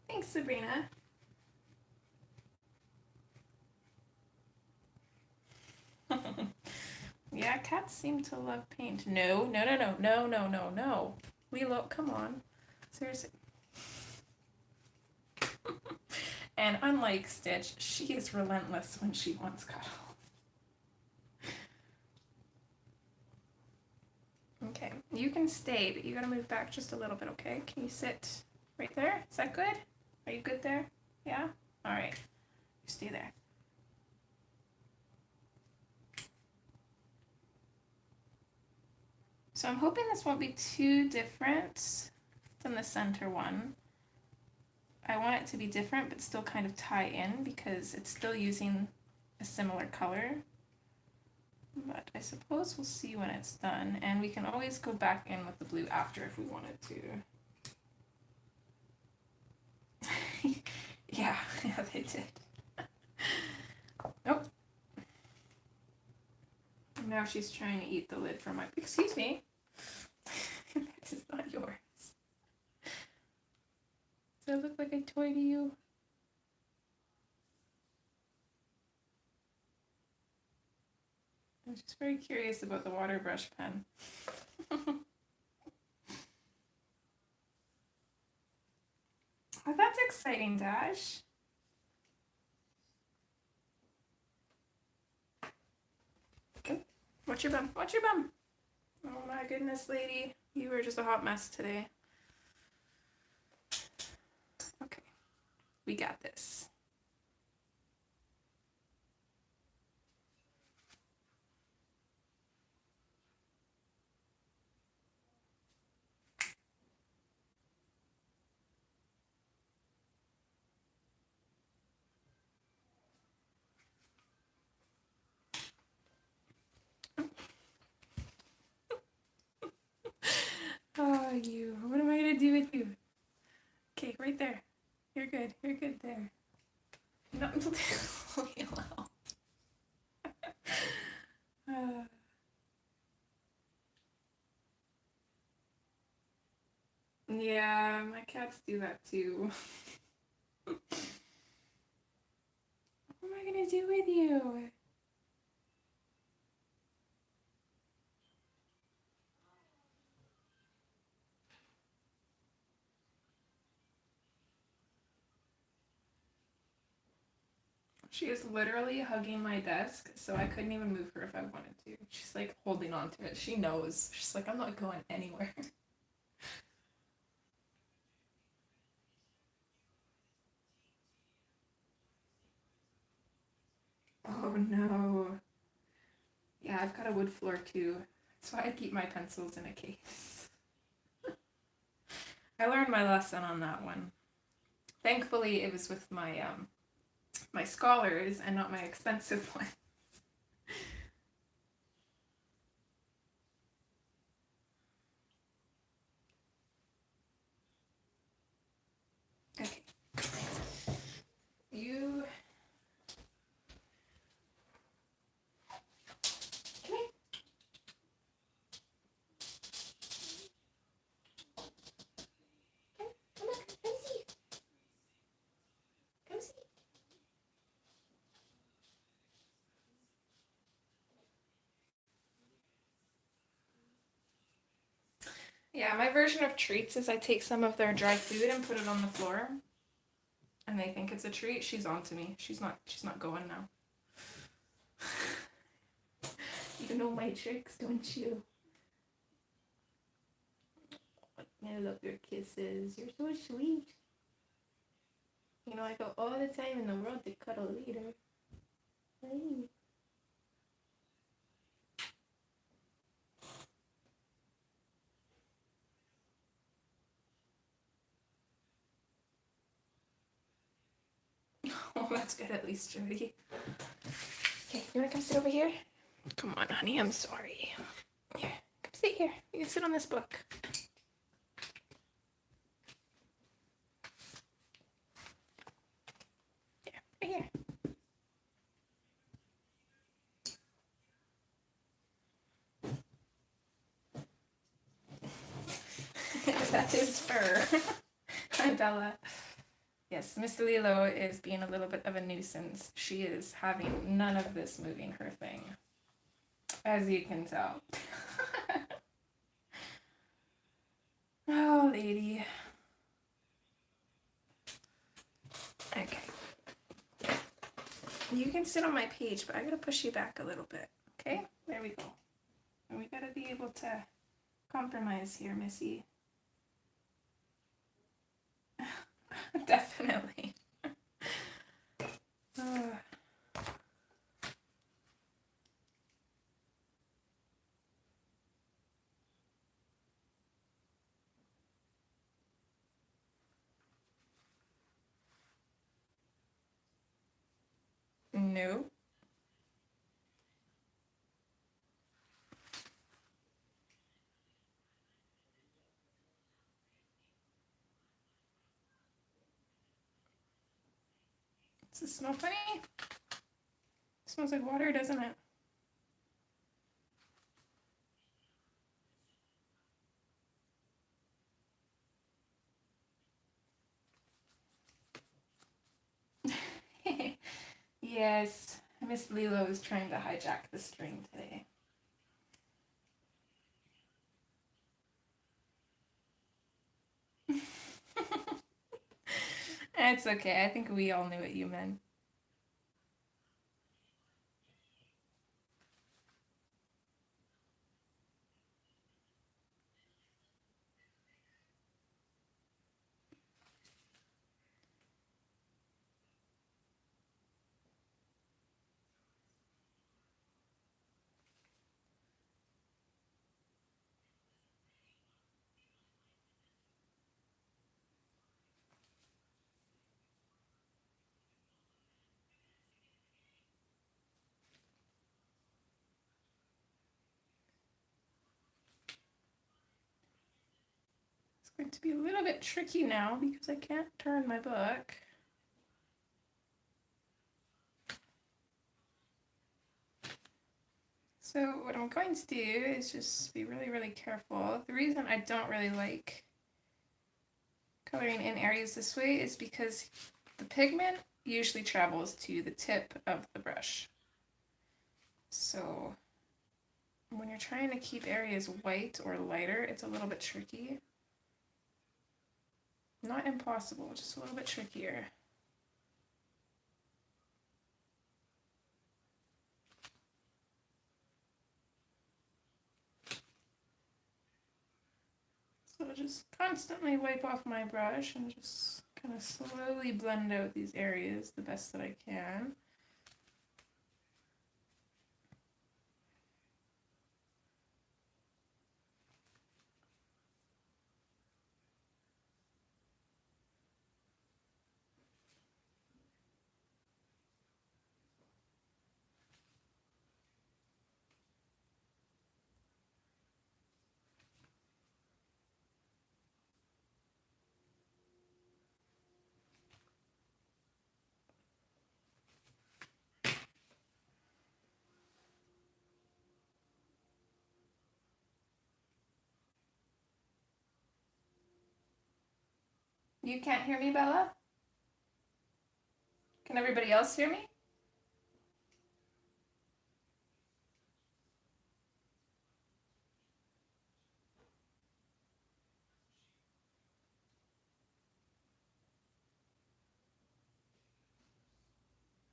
Thanks, Sabrina. Yeah, cats seem to love paint. No, no, no, no, no, no, no, no. Lilo, come on. Seriously. And unlike Stitch, she is relentless when she wants cuddles. Okay, you can stay, but you gotta move back just a little bit, okay? Can you sit right there? Is that good? Are you good there? Yeah? Alright. You stay there. So I'm hoping this won't be too different than the center one. I want it to be different but still kind of tie in because it's still using a similar color. But I suppose we'll see when it's done, and we can always go back in with the blue after if we wanted to. Yeah, they did. Nope. Now she's trying to eat the lid from my... Excuse me. This is not yours. Does that look like a toy to you? I'm just very curious about the water brush pen. Oh, that's exciting, Dash. Oh, watch your bum. Watch your bum. Oh my goodness, lady. You were just a hot mess today. Okay. We got this. Oh, you. What am I going to do with you? Okay, right there. You're good. You're good there. Not until they allow. Yeah, my cats do that too. What am I going to do with you? She is literally hugging my desk, so I couldn't even move her if I wanted to. She's like holding on to it. She knows. She's like, I'm not going anywhere. Oh no. Yeah, I've got a wood floor too. That's why I keep my pencils in a case. I learned my lesson on that one. Thankfully, it was with my my scholars and not my expensive one. Okay. You... Come here. Come on, come see. Come see. Yeah, my version of treats is I take some of their dry food and put it on the floor. And they think it's a treat. She's on to me. She's not going now. You know my tricks, don't you? I love your kisses. You're so sweet. You know, I go all the time in the world to cuddle later. Hey. Oh, that's good at least, Jody. Okay, you wanna come sit over here? Come on, honey, I'm sorry. Here, come sit here. You can sit on this book. Here, right here. That is fur. Hi, Bella. Yes, Miss Lilo is being a little bit of a nuisance. She is having none of this moving her thing, as you can tell. Oh, lady. Okay. You can sit on my page, but I gotta push you back a little bit. Okay? There we go. And we gotta be able to compromise here, Missy. Definitely. No. Does it smell funny? It smells like water, doesn't it? Yes, Miss Lilo is trying to hijack the string today. It's okay, I think we all knew what you meant. It's going to be a little bit tricky now because I can't turn my book. So what I'm going to do is just be really, really careful. The reason I don't really like coloring in areas this way is because the pigment usually travels to the tip of the brush. So when you're trying to keep areas white or lighter, it's a little bit tricky. Not impossible, just a little bit trickier. So I'll just constantly wipe off my brush and just kind of slowly blend out these areas the best that I can. You can't hear me, Bella? Can everybody else hear me?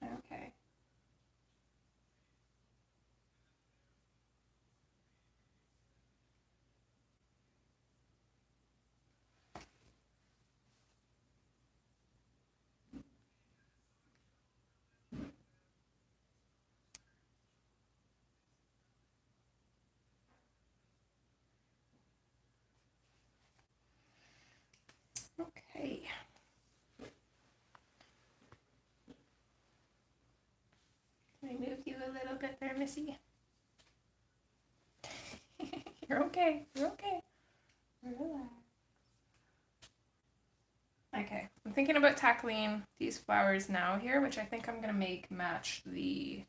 Okay. Okay. Can I move you a little bit there, Missy? You're okay. You're okay. Relax. Okay, I'm thinking about tackling these flowers now here, which I think I'm going to make match the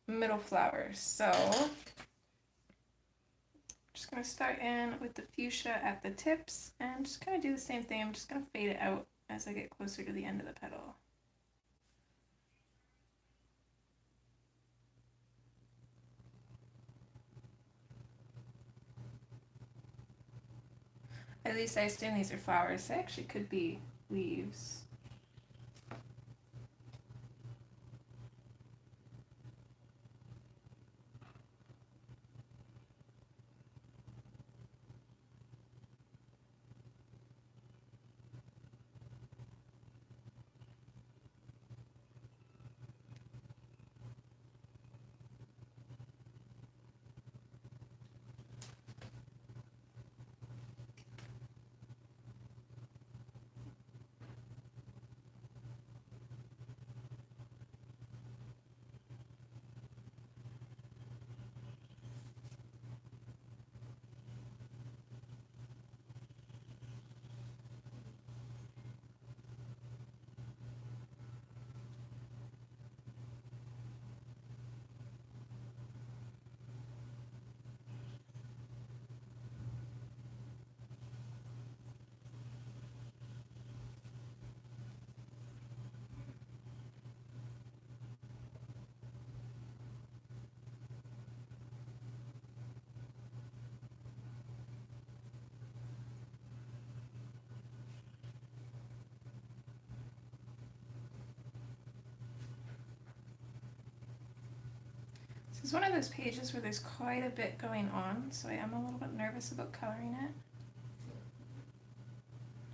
middle flowers. So I'm just going to start in with the fuchsia at the tips and just kind of do the same thing. I'm just going to fade it out as I get closer to the end of the petal. At least I assume these are flowers. They actually could be leaves. This is one of those pages where there's quite a bit going on, so I am a little bit nervous about coloring it.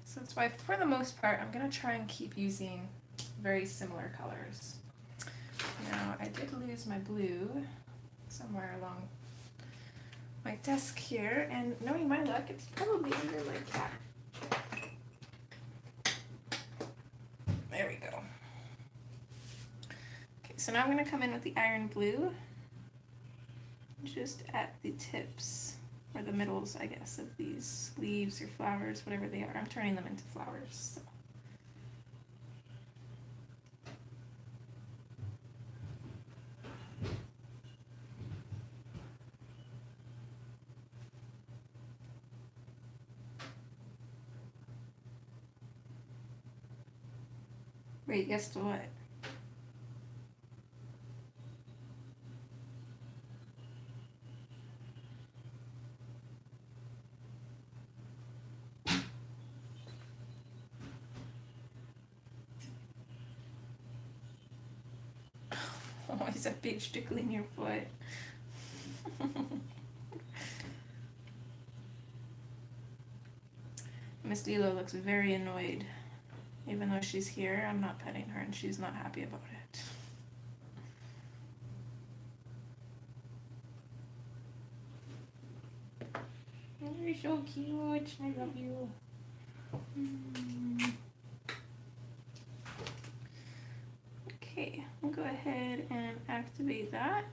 So that's why, for the most part, I'm going to try and keep using very similar colors. Now, I did lose my blue somewhere along my desk here, and knowing my luck, it's probably under my cat. There we go. Okay, so now I'm going to come in with the iron blue, just at the tips, or the middles, I guess, of these leaves or flowers, whatever they are. I'm turning them into flowers. So. Wait, guess to what? Oh, is that Paige tickling your foot? Miss Lilo looks very annoyed. Even though she's here, I'm not petting her and she's not happy about it. You're so cute. I love you. Okay, I'll go ahead and activate that.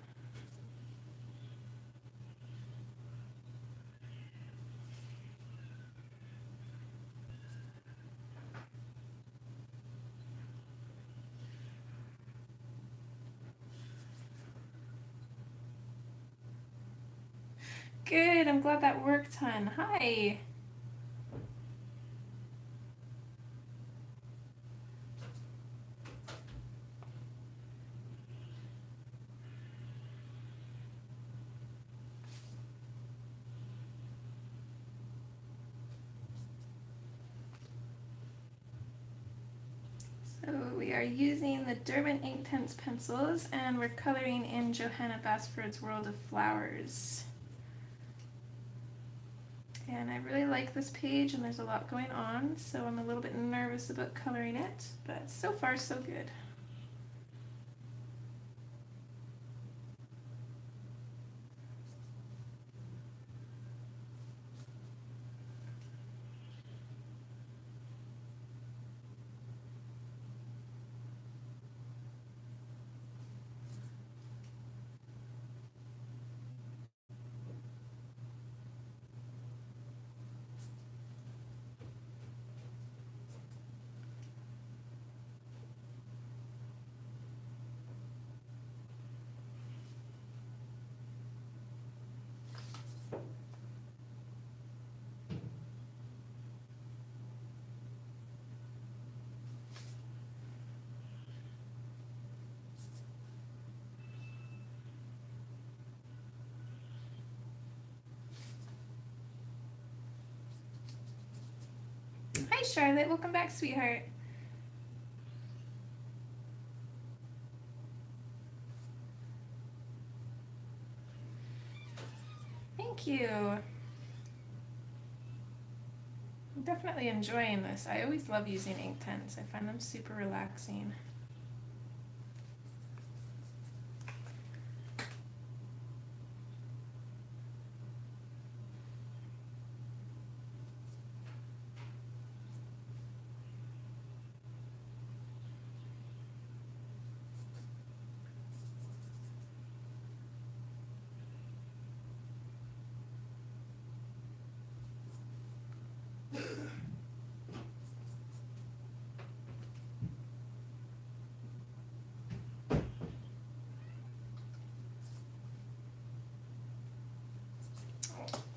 Good, I'm glad that worked, hon. Hi. So we are using the Derwent Inktense Pencils and we're coloring in Johanna Basford's World of Flowers. And I really like this page and there's a lot going on, so I'm a little bit nervous about coloring it, but so far so good. Hi Charlotte, welcome back, sweetheart. Thank you. I'm definitely enjoying this. I always love using Inktense. I find them super relaxing.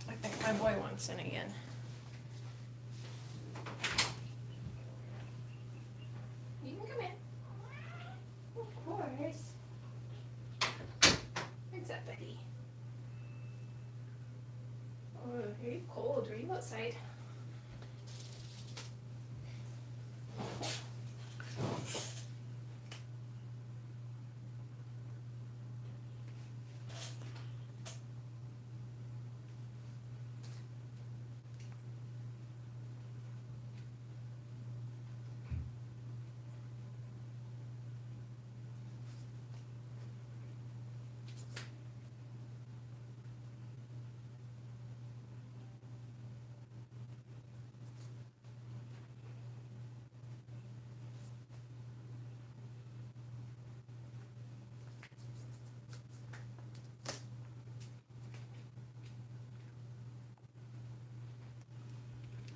I think my boy wants in again. You can come in. Of course. Where's that buddy? Oh, are you cold? Are you outside?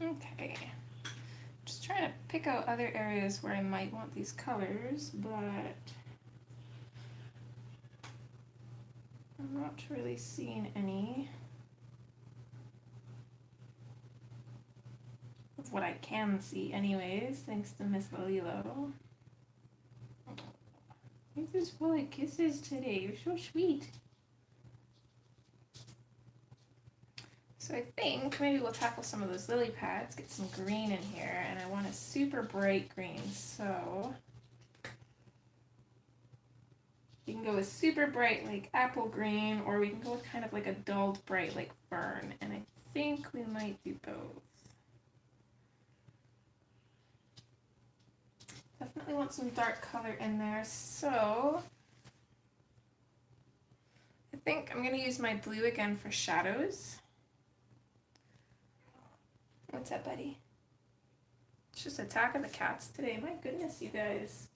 Okay. Just trying to pick out other areas where I might want these colors, but I'm not really seeing any of what I can see anyways, thanks to Miss Lilo. This is full of kisses today. You're so sweet. So I think maybe we'll tackle some of those lily pads, get some green in here, and I want a super bright green, so you can go with super bright like apple green, or we can go with kind of like a dulled bright like fern, and I think we might do both. Definitely want some dark color in there, so I think I'm going to use my blue again for shadows. What's up, buddy? It's just Attack of the Cats today. My goodness, you guys.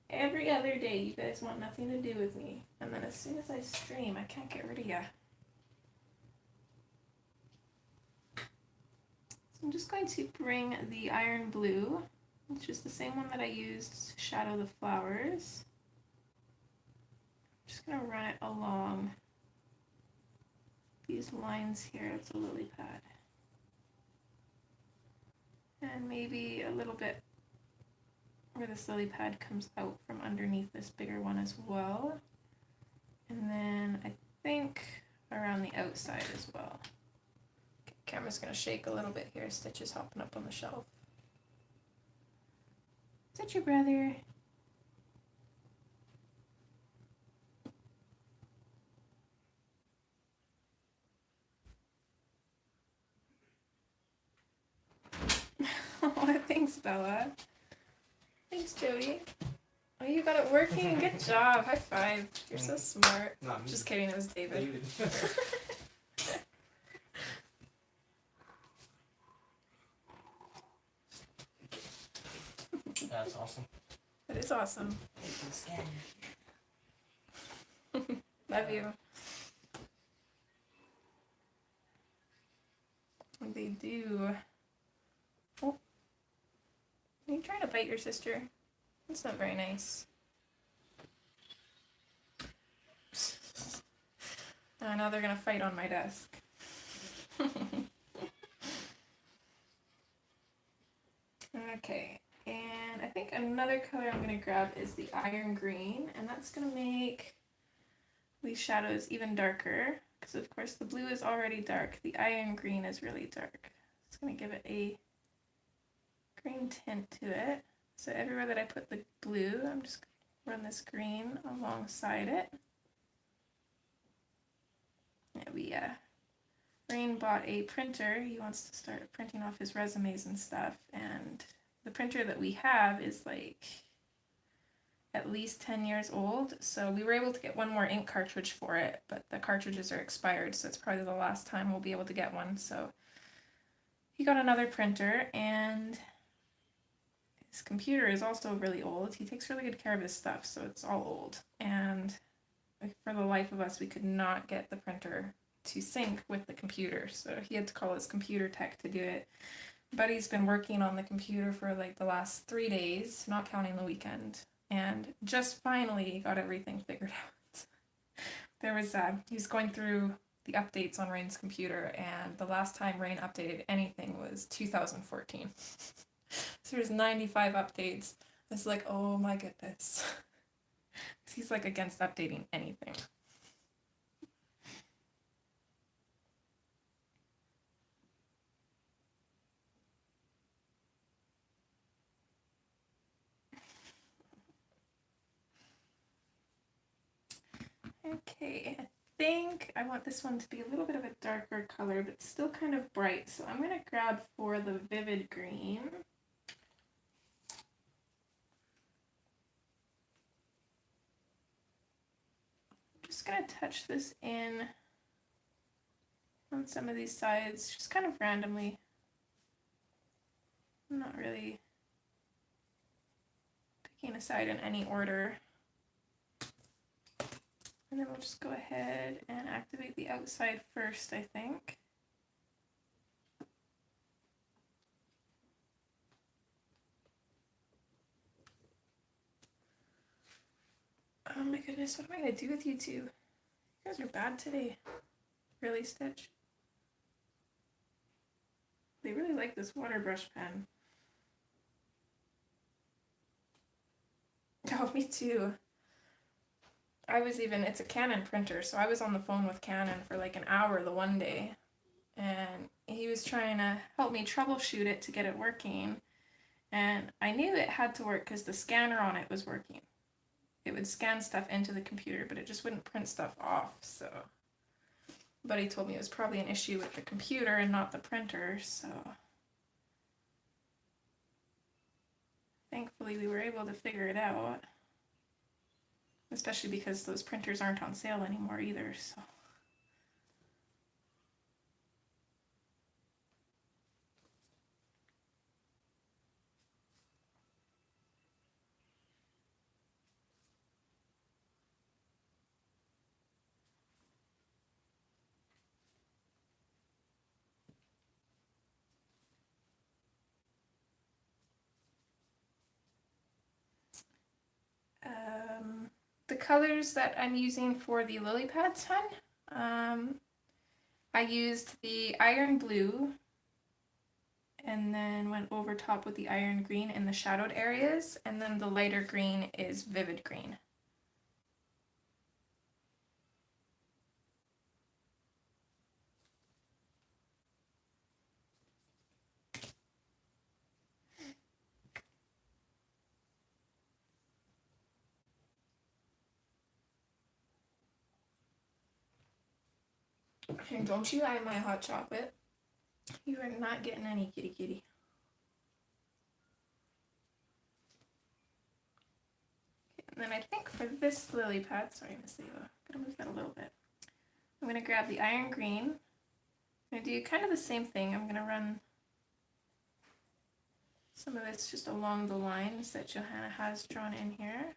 Every other day, you guys want nothing to do with me. And then as soon as I stream, I can't get rid of ya. So I'm just going to bring the iron blue, which is the same one that I used to shadow the flowers. I'm just going to run it along these lines here of the lily pad. And maybe a little bit where this lily pad comes out from underneath this bigger one as well. And then I think around the outside as well. Okay, camera's gonna shake a little bit here. Stitch is hopping up on the shelf. Is that your brother? Oh, thanks, Bella. Thanks, Jody. Oh, you got it working? Good job. High five. You're so smart. Not me. Just kidding, it was David. That's awesome. That is awesome. Love you. They do. Oh. Are you trying to bite your sister? That's not very nice. Now they're gonna fight on my desk. Okay, and I think another color I'm gonna grab is the iron green, and that's gonna make these shadows even darker, because of course the blue is already dark. The iron green is really dark. It's gonna give it a green tint to it. So everywhere that I put the blue, I'm just going to run this green alongside it. Yeah, Rain bought a printer. He wants to start printing off his resumes and stuff. And the printer that we have is like at least 10 years old. So we were able to get one more ink cartridge for it, but the cartridges are expired. So it's probably the last time we'll be able to get one. So he got another printer, and his computer is also really old. He takes really good care of his stuff, so it's all old. And for the life of us, we could not get the printer to sync with the computer, so he had to call his computer tech to do it. But he's been working on the computer for like the last 3 days, not counting the weekend, and just finally got everything figured out. There was he was going through the updates on Rain's computer, and the last time Rain updated anything was 2014. So there's 95 updates. It's like, oh my goodness. He's like against updating anything. Okay, I think I want this one to be a little bit of a darker color, but still kind of bright. So I'm going to grab for the vivid green. Just going to touch this in on some of these sides, just kind of randomly. I'm not really picking a side in any order. And then we'll just go ahead and activate the outside first, I think. Oh my goodness, what am I gonna do with you two? You guys are bad today. Really, Stitch? They really like this water brush pen. Oh, me too. It's a Canon printer, so I was on the phone with Canon for like an hour the one day. And he was trying to help me troubleshoot it to get it working. And I knew it had to work because the scanner on it was working. It would scan stuff into the computer, but it just wouldn't print stuff off, so. But he told me it was probably an issue with the computer and not the printer, so. Thankfully, we were able to figure it out. Especially because those printers aren't on sale anymore either, so. The colors that I'm using for the lily pads, hun, I used the iron blue and then went over top with the iron green in the shadowed areas, and then the lighter green is vivid green. And don't you eye my hot chocolate. You are not getting any, kitty kitty. And then I think for this lily pad, sorry Miss Eva, I'm gonna move that a little bit. I'm gonna grab the iron green. I'm gonna do kind of the same thing. I'm gonna run some of this just along the lines that Johanna has drawn in here.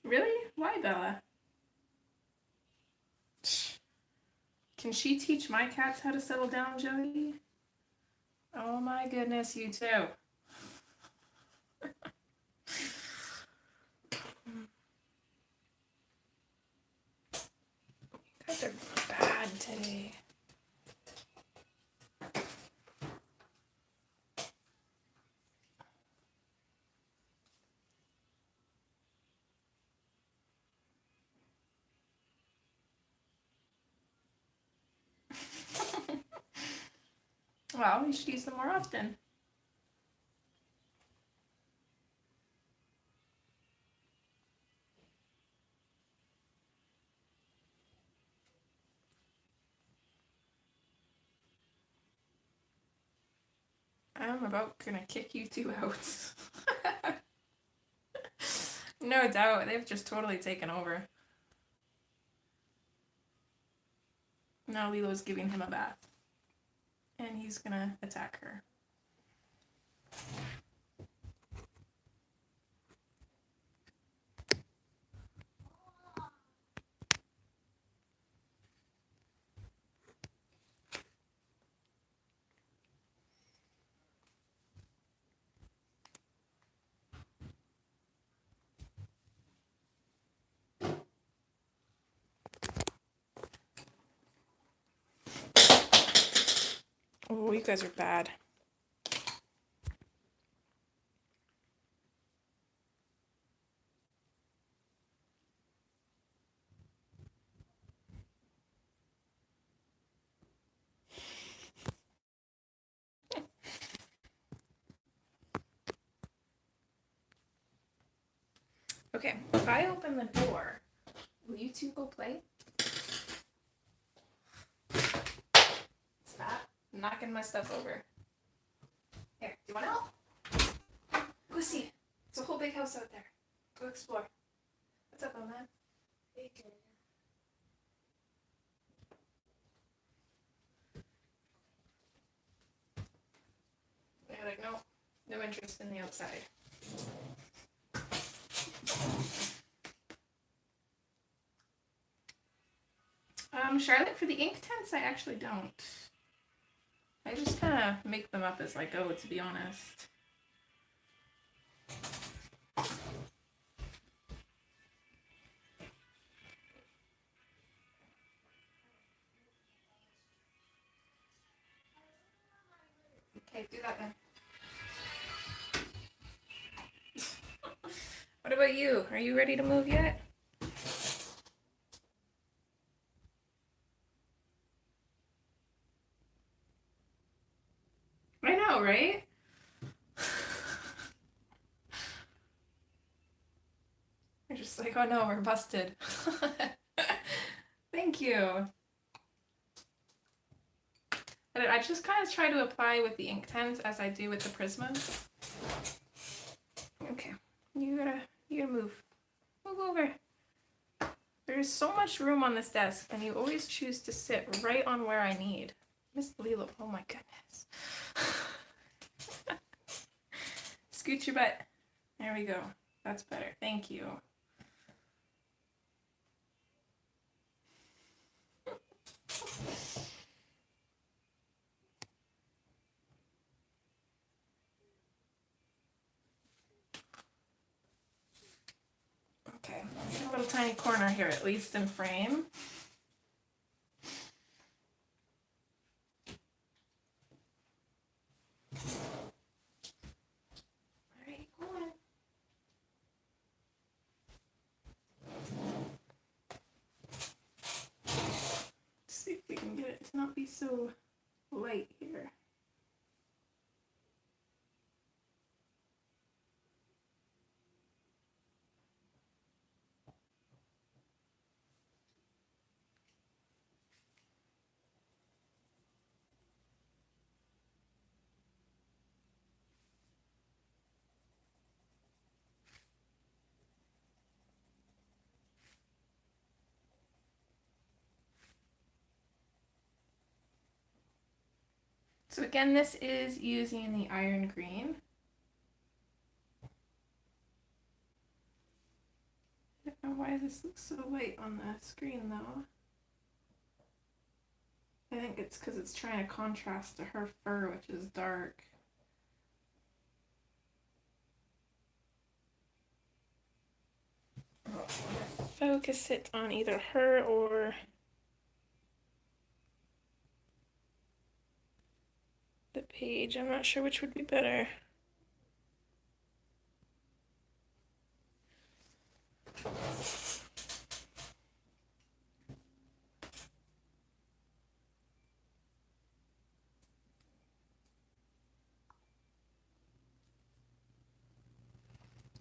Really? Why, Bella? Can she teach my cats how to settle down, Joey? Oh my goodness, you too. You guys are bad today. Well, you should use them more often. I'm about gonna kick you two out. No doubt, they've just totally taken over. Now Lilo's giving him a bath. And he's gonna attack her. Oh, you guys are bad. Okay, if I open the door, will you two go play? Stop knocking my stuff over. Here, do you want help? Go see. It's a whole big house out there. Go explore. What's up, man? They're like, no interest in the outside. Charlotte, for the Inktense, I actually don't. I just kind of make them up as I go, to be honest. Okay, do that then. What about you? Are you ready to move yet? I know, right? You're just like, oh no, we're busted. Thank you. But I just kind of try to apply with the Inktense as I do with the Prismas. Okay, you gotta move. Move over. There's so much room on this desk, and you always choose to sit right on where I need. Miss Lilo, oh my goodness. Scoot your butt. There we go. That's better. Thank you. Okay, a little tiny corner here, at least in frame. Alright, go on. Let's see if we can get it to not be so light here. So again, this is using the iron green. I don't know why this looks so light on the screen though. I think it's because it's trying to contrast to her fur, which is dark. Focus it on either her or the Paige. I'm not sure which would be better.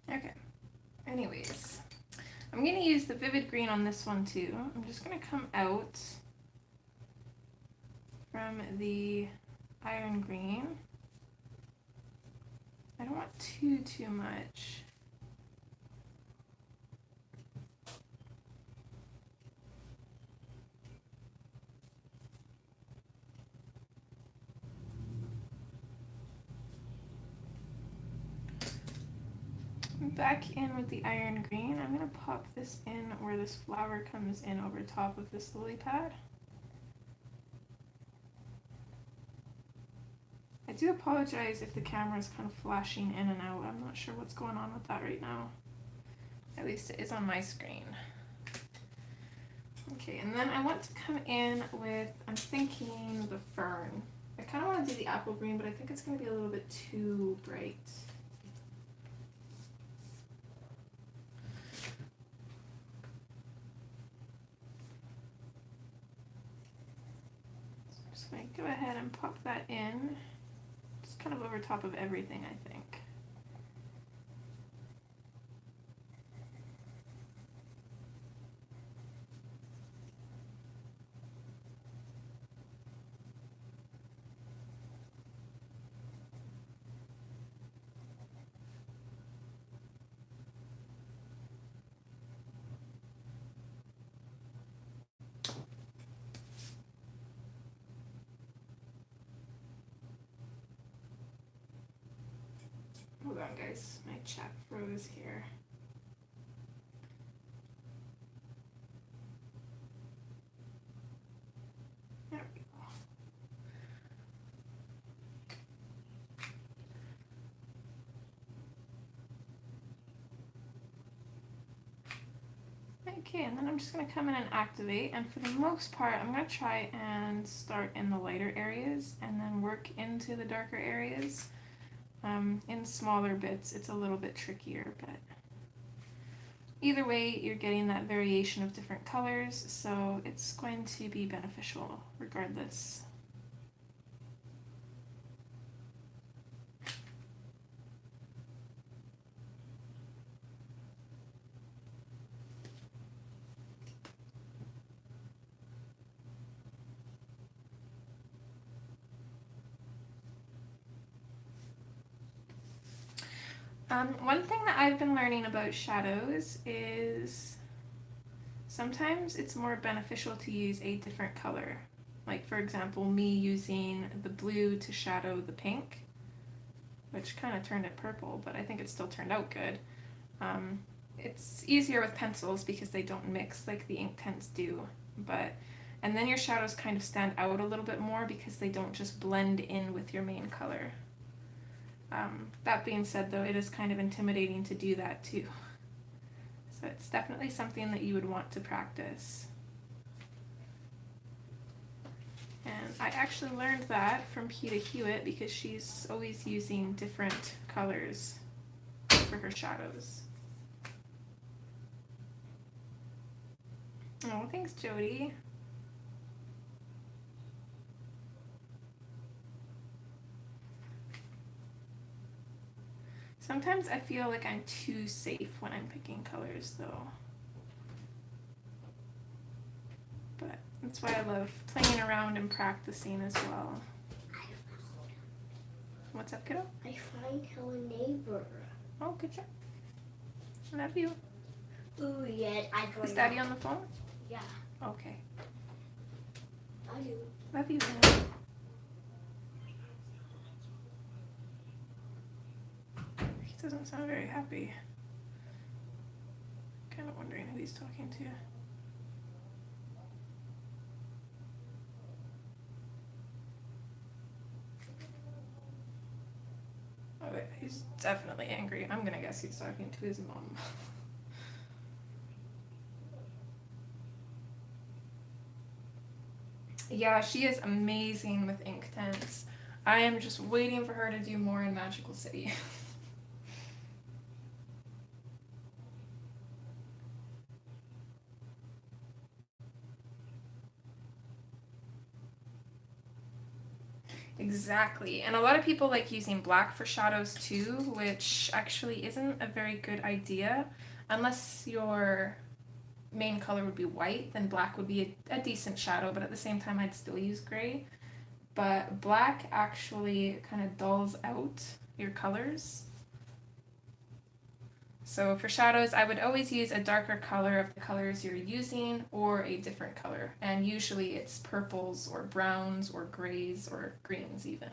Okay, anyways, I'm going to use the vivid green on this one too. I'm just going to come out from the iron green. I don't want too much. Back in with the iron green. I'm going to pop this in where this flower comes in over top of this lily pad. I do apologize if the camera is kind of flashing in and out. I'm not sure what's going on with that right now. At least it is on my screen. Okay, and then I want to come in with, I'm thinking the fern. I kind of want to do the apple green, but I think it's going to be a little bit too bright. So I'm just going to go ahead and pop that in. Just kind of over top of everything, I think. Hold on guys, my chat froze here. Okay, and then I'm just going to come in and activate, and for the most part I'm going to try and start in the lighter areas and then work into the darker areas. In smaller bits it's a little bit trickier, but either way you're getting that variation of different colors, so it's going to be beneficial regardless. One thing that I've been learning about shadows is sometimes it's more beneficial to use a different color. Like for example, me using the blue to shadow the pink, which kind of turned it purple, but I think it still turned out good. It's easier with pencils because they don't mix like the Inktense do, and then your shadows kind of stand out a little bit more because they don't just blend in with your main color. That being said though, it is kind of intimidating to do that too. So it's definitely something that you would want to practice. And I actually learned that from Peta Hewitt because she's always using different colors for her shadows. Oh, thanks Jody. Sometimes I feel like I'm too safe when I'm picking colors though. But that's why I love playing around and practicing as well. What's up, kiddo? I find her neighbor. Oh, good job. Love you. Ooh, yes, I joined. Is Daddy on the phone? Yeah. Okay. I do. Love you, honey. He doesn't sound very happy. Kind of wondering who he's talking to. Oh, wait, he's definitely angry. I'm gonna guess he's talking to his mom. Yeah, she is amazing with Inktense. I am just waiting for her to do more in Magical City. Exactly, and a lot of people like using black for shadows too, which actually isn't a very good idea. Unless your main color would be white, then black would be a decent shadow, but at the same time I'd still use gray. But black actually kind of dulls out your colors. So for shadows, I would always use a darker color of the colors you're using or a different color. And usually it's purples or browns or grays or greens even.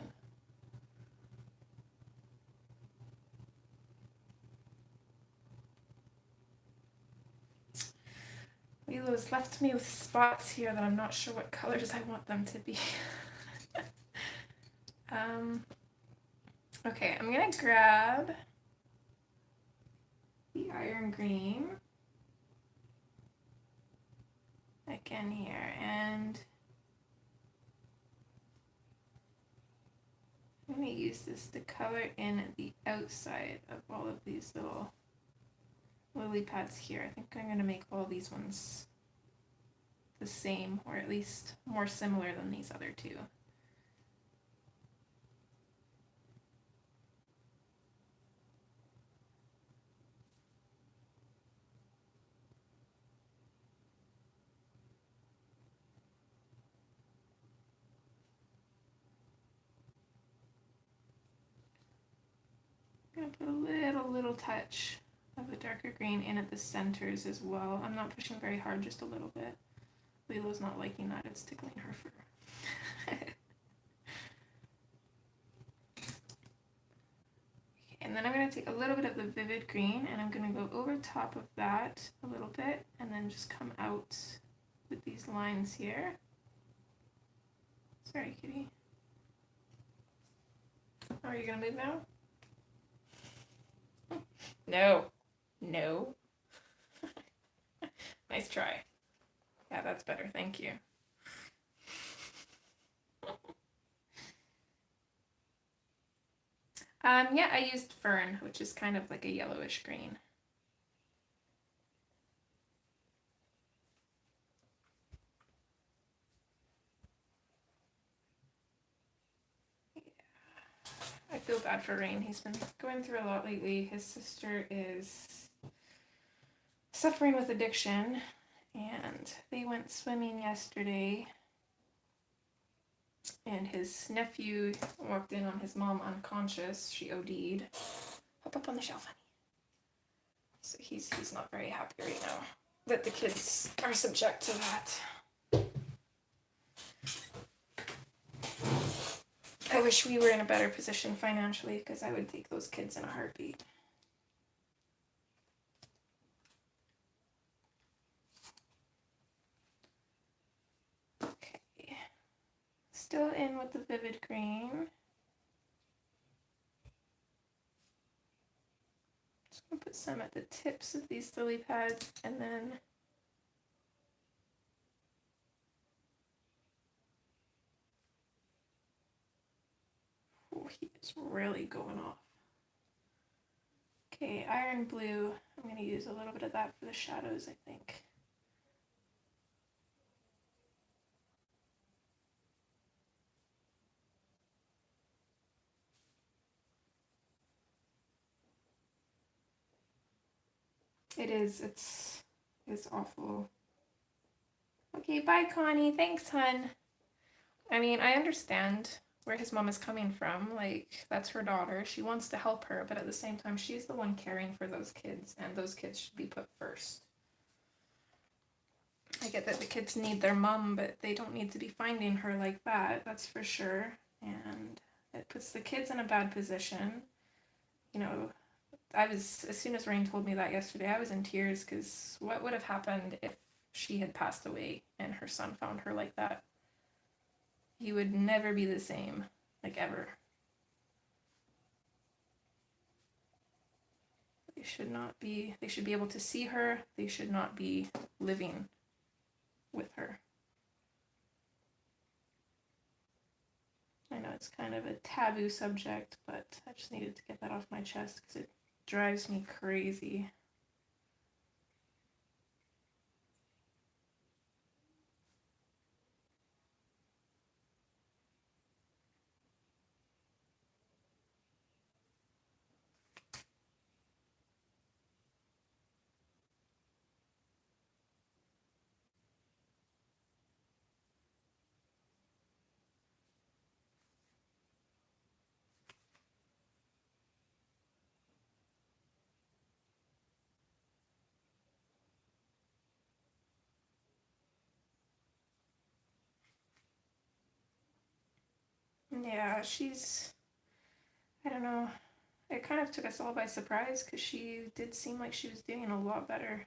Lilo's left me with spots here that I'm not sure what colors I want them to be. Okay, I'm gonna grab the iron green again here, and I'm going to use this to color in the outside of all of these little lily pads here. I think I'm going to make all these ones the same, or at least more similar than these other two. I'm going to put a little touch of the darker green in at the centers as well. I'm not pushing very hard, just a little bit. Lilo's not liking that, it's tickling her fur. And then I'm going to take a little bit of the vivid green and I'm going to go over top of that a little bit and then just come out with these lines here. Sorry, kitty. Oh, are you going to move now? No. No. Nice try. Yeah, that's better. Thank you. Yeah, I used Fern, which is kind of like a yellowish green. Yeah. I feel bad for Rain. He's been going through a lot lately. His sister is suffering with addiction, and they went swimming yesterday. And his nephew walked in on his mom unconscious. She OD'd. Hop up on the shelf, honey. So he's not very happy right now that the kids are subject to that. I wish we were in a better position financially, because I would take those kids in a heartbeat. Okay. Still in with the vivid green. Just gonna put some at the tips of these lily pads, and then he is really going off. Okay, iron blue. I'm going to use a little bit of that for the shadows, I think. It's awful. Okay, bye, Connie. Thanks, hun. I mean, I understand where his mom is coming from. Like, that's her daughter. She wants to help her, but at the same time, she's the one caring for those kids, and those kids should be put first. I get that the kids need their mom, but they don't need to be finding her like that, that's for sure. And it puts the kids in a bad position. You know, as soon as Rain told me that yesterday, I was in tears, because what would have happened if she had passed away and her son found her like that? He would never be the same, like ever. They should be able to see her. They should not be living with her. I know it's kind of a taboo subject, but I just needed to get that off my chest because it drives me crazy. Yeah, I don't know, it kind of took us all by surprise because she did seem like she was doing a lot better.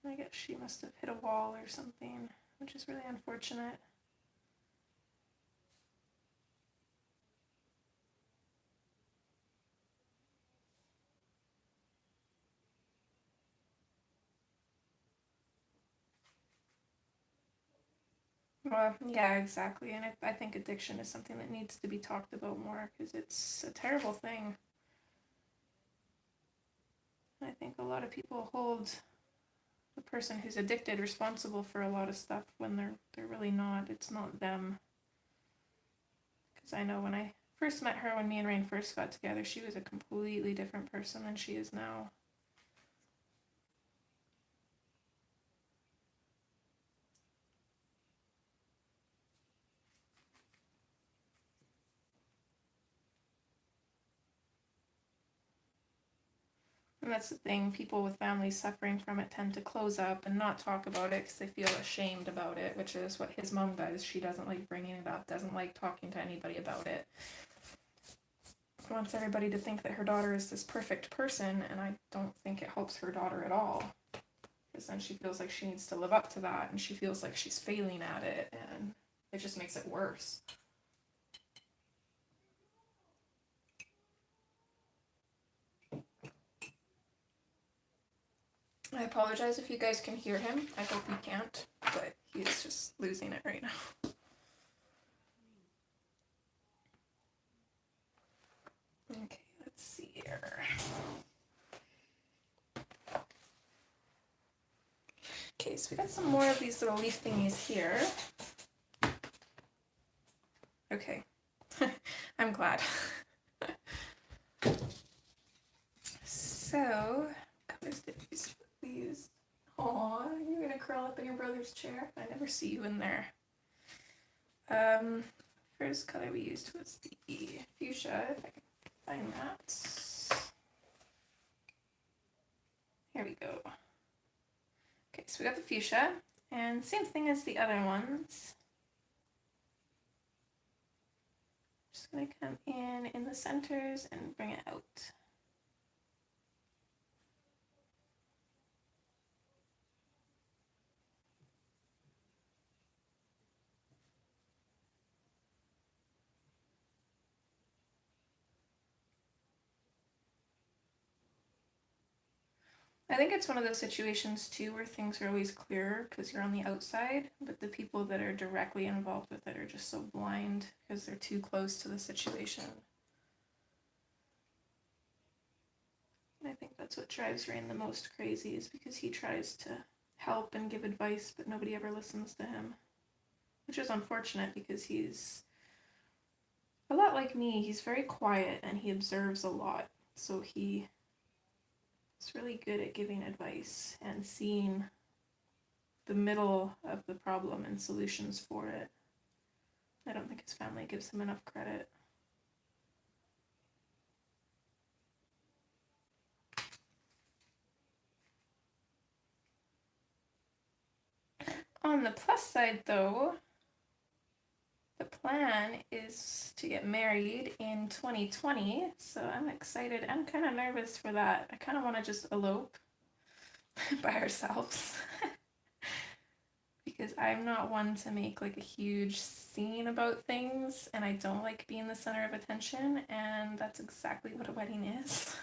I guess she must have hit a wall or something, which is really unfortunate. Well, yeah, exactly. And I think addiction is something that needs to be talked about more because it's a terrible thing. I think a lot of people hold the person who's addicted responsible for a lot of stuff when they're really not. It's not them. Because I know when I first met her, when me and Rain first got together, she was a completely different person than she is now. And that's the thing, people with families suffering from it tend to close up and not talk about it because they feel ashamed about it, which is what his mom does. She doesn't like bringing it up, doesn't like talking to anybody about it. Wants everybody to think that her daughter is this perfect person, and I don't think it helps her daughter at all. Because then she feels like she needs to live up to that, and she feels like she's failing at it, and it just makes it worse. I apologize if you guys can hear him. I hope you can't, but he's just losing it right now. Okay, let's see here. Okay, so we got some more of these little leaf thingies here. Okay, I'm glad. So, colors did we use? Aw, you're gonna curl up in your brother's chair? I never see you in there. First color we used was the fuchsia, if I can find that. Here we go. Okay, so we got the fuchsia, and same thing as the other ones. Just gonna come in the centers and bring it out. I think it's one of those situations too where things are always clearer because you're on the outside, but the people that are directly involved with it are just so blind because they're too close to the situation. And I think that's what drives Rain the most crazy, is because he tries to help and give advice, but nobody ever listens to him, which is unfortunate because he's a lot like me. He's very quiet and he observes a lot, so he's really good at giving advice and seeing the middle of the problem and solutions for it. I don't think his family gives him enough credit. On the plus side though, the plan is to get married in 2020, so I'm excited. I'm kind of nervous for that. I kind of want to just elope by ourselves because I'm not one to make like a huge scene about things, and I don't like being the center of attention, and that's exactly what a wedding is.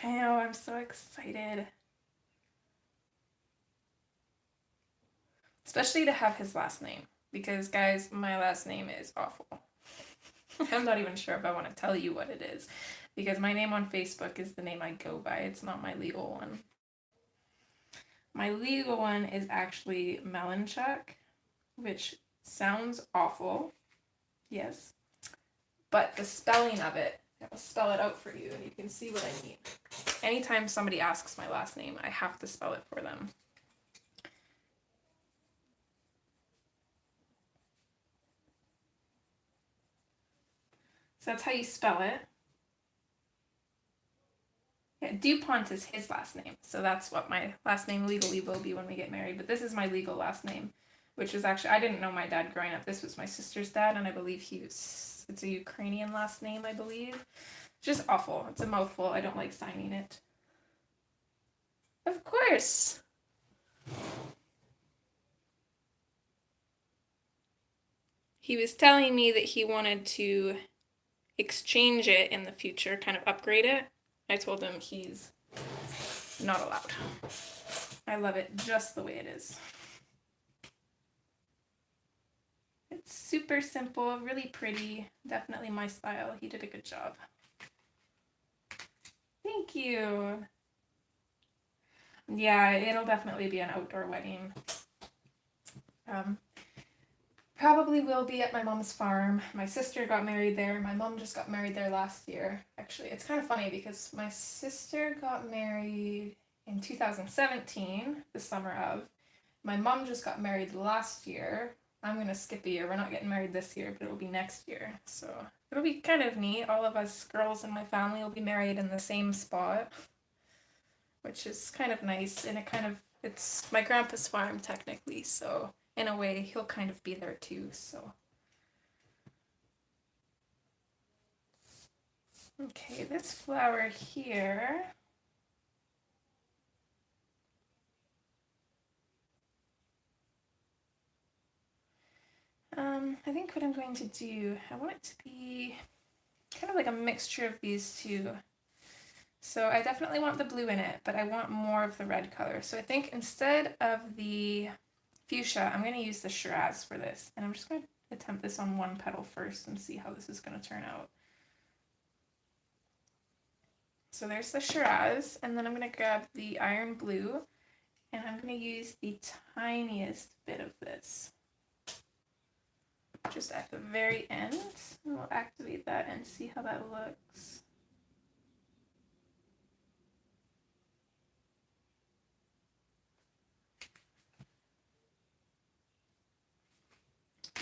I know, I'm so excited. Especially to have his last name, because guys, my last name is awful. I'm not even sure if I want to tell you what it is, because my name on Facebook is the name I go by. It's not my legal one. My legal one is actually Melanchuk, which sounds awful, yes, but the spelling of it, I'll spell it out for you and you can see what I mean. Anytime somebody asks my last name, I have to spell it for them. So that's how you spell it. Yeah, DuPont is his last name, so that's what my last name legally will be when we get married, but this is my legal last name, which is actually, I didn't know my dad growing up. This was my sister's dad, and I believe it's a Ukrainian last name, I believe. Just awful. It's a mouthful. I don't like signing it. Of course. He was telling me that he wanted to exchange it in the future, kind of upgrade it. I told him he's not allowed. I love it just the way it is. It's super simple, really pretty, definitely my style. He did a good job. Thank you. Yeah, it'll definitely be an outdoor wedding. Probably will be at my mom's farm. My sister got married there. My mom just got married there last year. Actually, it's kind of funny because my sister got married in 2017, the summer of. My mom just got married last year. I'm going to skip a year. We're not getting married this year, but it'll be next year. So it'll be kind of neat. All of us girls in my family will be married in the same spot, which is kind of nice. And it's my grandpa's farm technically, so in a way he'll kind of be there too. So okay, this flower here, I think what I'm going to do, I want it to be kind of like a mixture of these two. So I definitely want the blue in it, but I want more of the red color. So I think instead of the fuchsia, I'm going to use the Shiraz for this. And I'm just going to attempt this on one petal first and see how this is going to turn out. So there's the Shiraz, and then I'm going to grab the iron blue, and I'm going to use the tiniest bit of this. Just at the very end, and we'll activate that and see how that looks.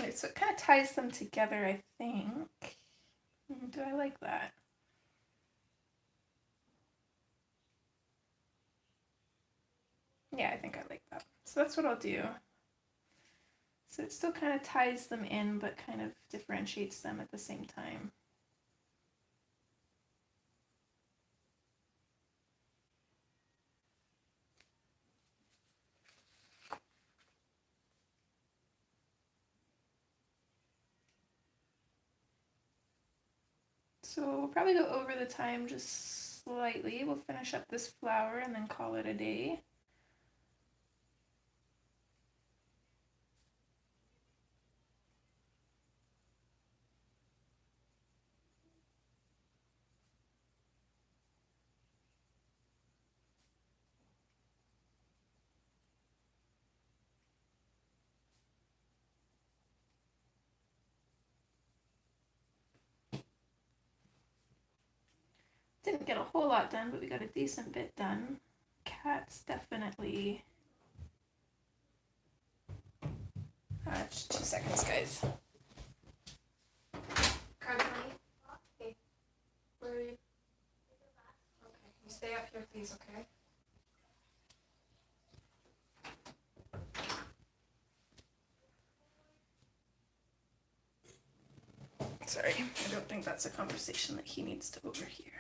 Okay, so it kind of ties them together, I think. Do I like that? Yeah, I think I like that. So that's what I'll do. So it still kind of ties them in, but kind of differentiates them at the same time. So we'll probably go over the time just slightly. We'll finish up this flower and then call it a day. Didn't get a whole lot done, but we got a decent bit done. Cats definitely. Just 2 seconds, guys. Carly, hey, where are you? Okay, you stay up here, please, okay? Sorry, I don't think that's a conversation that he needs to overhear.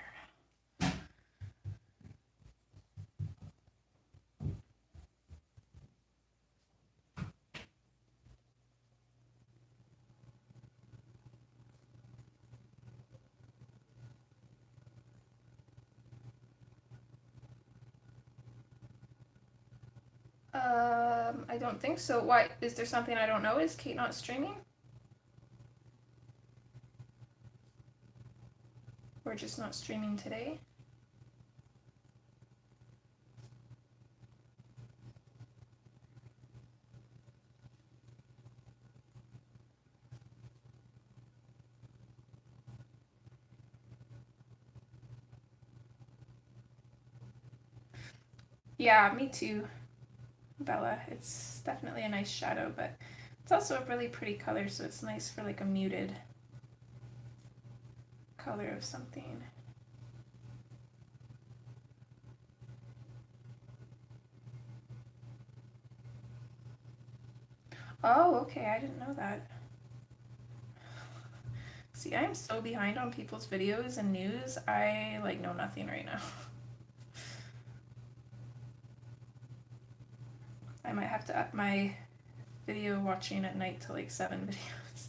I don't think so. Why? Is there something I don't know? Is Kate not streaming? We're just not streaming today? Yeah, me too, Bella. It's definitely a nice shadow, but it's also a really pretty color, so it's nice for like a muted color of something. Oh, okay, I didn't know that. See, I'm so behind on people's videos and news, I like know nothing right now. I might have to up my video watching at night to like 7 videos.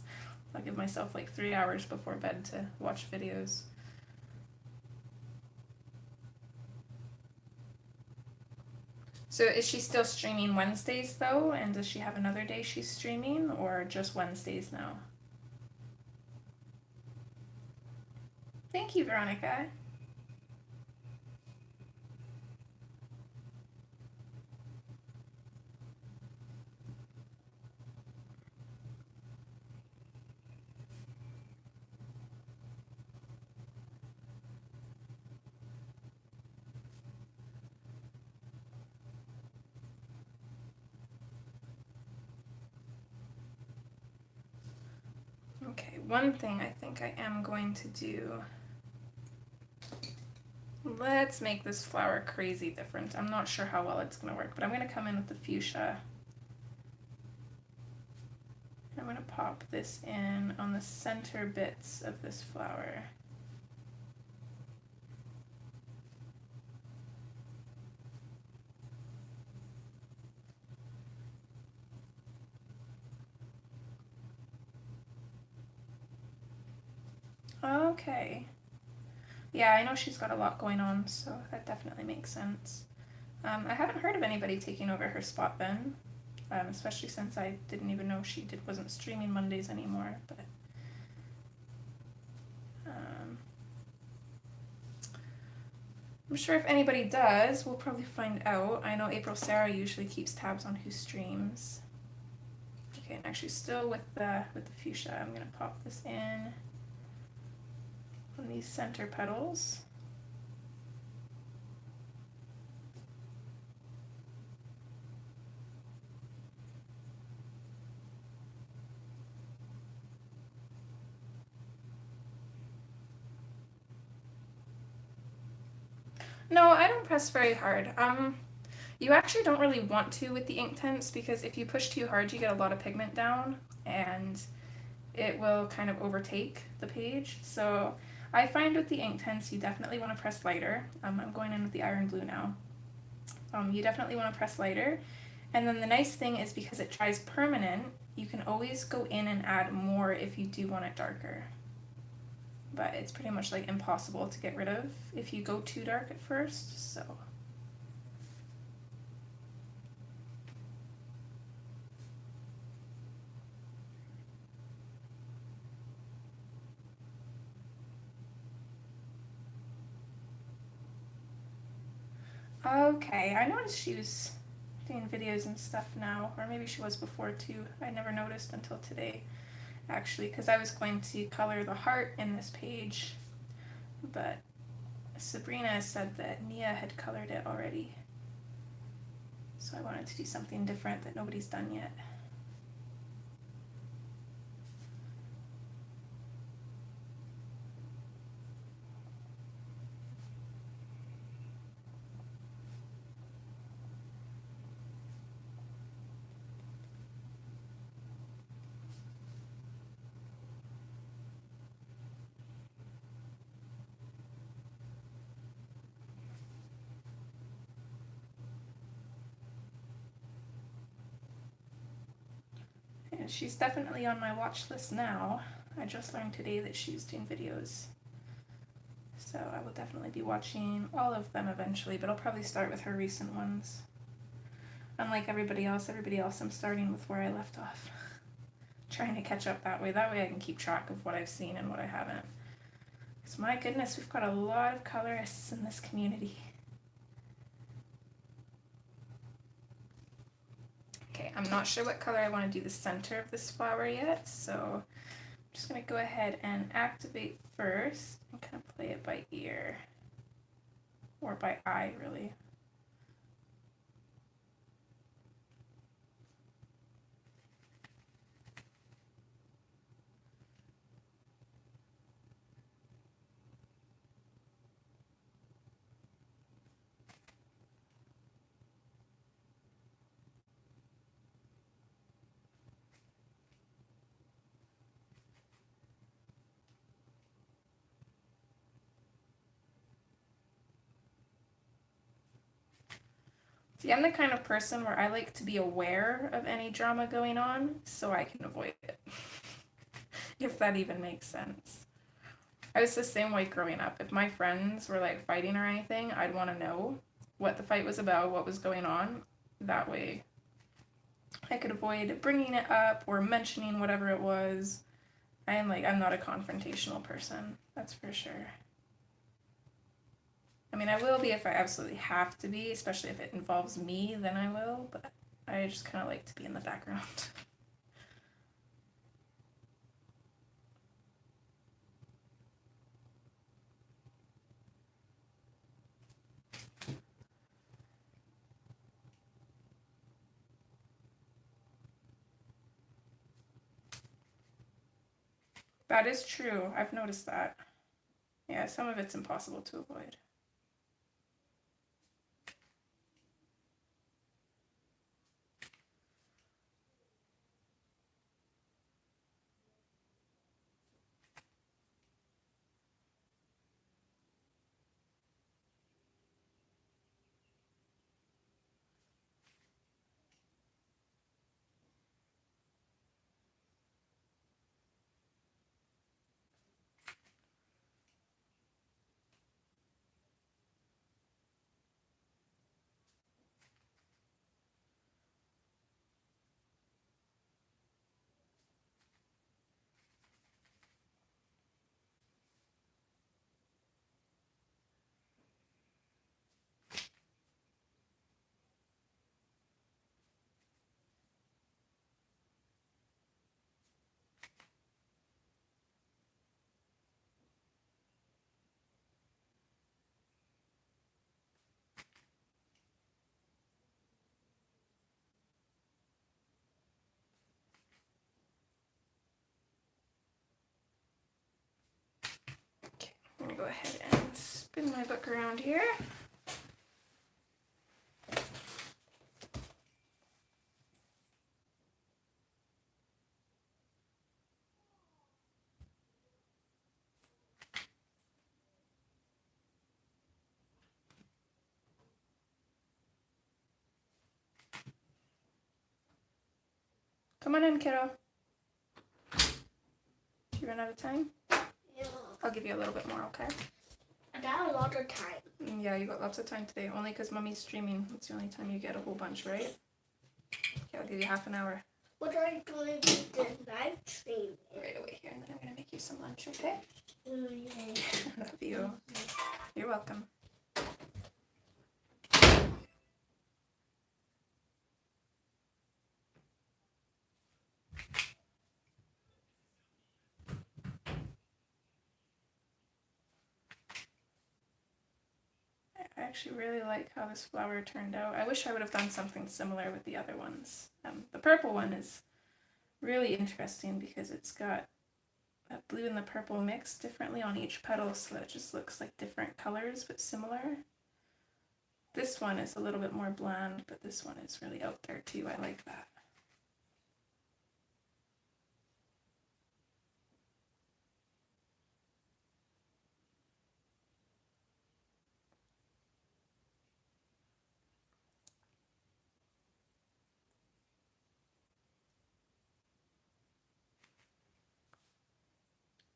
I'll give myself like 3 hours before bed to watch videos. So is she still streaming Wednesdays though? And does she have another day she's streaming, or just Wednesdays now? Thank you, Veronica. Okay, one thing I think I am going to do. Let's make this flower crazy different. I'm not sure how well it's going to work, but I'm going to come in with the fuchsia. I'm going to pop this in on the center bits of this flower. Okay. Yeah, I know she's got a lot going on, so that definitely makes sense. I haven't heard of anybody taking over her spot then, especially since I didn't even know she wasn't streaming Mondays anymore. But um, I'm sure if anybody does, we'll probably find out. I know April Sarah usually keeps tabs on who streams. Okay, and actually still with the fuchsia, I'm gonna pop this in on these center petals. No, I don't press very hard. You actually don't really want to with the Inktense because if you push too hard, you get a lot of pigment down and it will kind of overtake the page. So I find with the Inktense, you definitely want to press lighter. I'm going in with the iron blue now. You definitely want to press lighter. And then the nice thing is because it dries permanent, you can always go in and add more if you do want it darker. But it's pretty much like impossible to get rid of if you go too dark at first, so. Okay, I noticed she was doing videos and stuff now, or maybe she was before too. I never noticed until today, actually, because I was going to color the heart in this page, but Sabrina said that Nia had colored it already. So I wanted to do something different that nobody's done yet. And she's definitely on my watch list now. I just learned today that she's doing videos. So I will definitely be watching all of them eventually, but I'll probably start with her recent ones. Unlike everybody else I'm starting with where I left off. Trying to catch up that way. That way I can keep track of what I've seen and what I haven't. Because my goodness, we've got a lot of colorists in this community. Okay, I'm not sure what color I want to do the center of this flower yet, so I'm just going to go ahead and activate first and kind of play it by ear. Or by eye, really. See, I'm the kind of person where I like to be aware of any drama going on so I can avoid it. If that even makes sense. I was the same way growing up. If my friends were like fighting or anything, I'd want to know what the fight was about, what was going on. That way I could avoid bringing it up or mentioning whatever it was. I'm not a confrontational person, that's for sure. I mean, I will be if I absolutely have to be, especially if it involves me, then I will, but I just kind of like to be in the background. That is true, I've noticed that. Yeah, some of it's impossible to avoid. spin my book around here. Come on in, kiddo. You run out of time? Yeah. I'll give you a little bit more, okay? I got a lot of time. Yeah, you got lots of time today, only because Mommy's streaming. It's the only time you get a whole bunch, right? Okay, I'll give you half an hour. What are you going to do the live stream? Right away here, and then I'm going to make you some lunch, okay? Yeah. Love you. You're welcome. I actually really like how this flower turned out. I wish I would have done something similar with the other ones. The purple one is really interesting because it's got that blue and the purple mixed differently on each petal, so that it just looks like different colors but similar. This one is a little bit more bland, but this one is really out there too. I like that.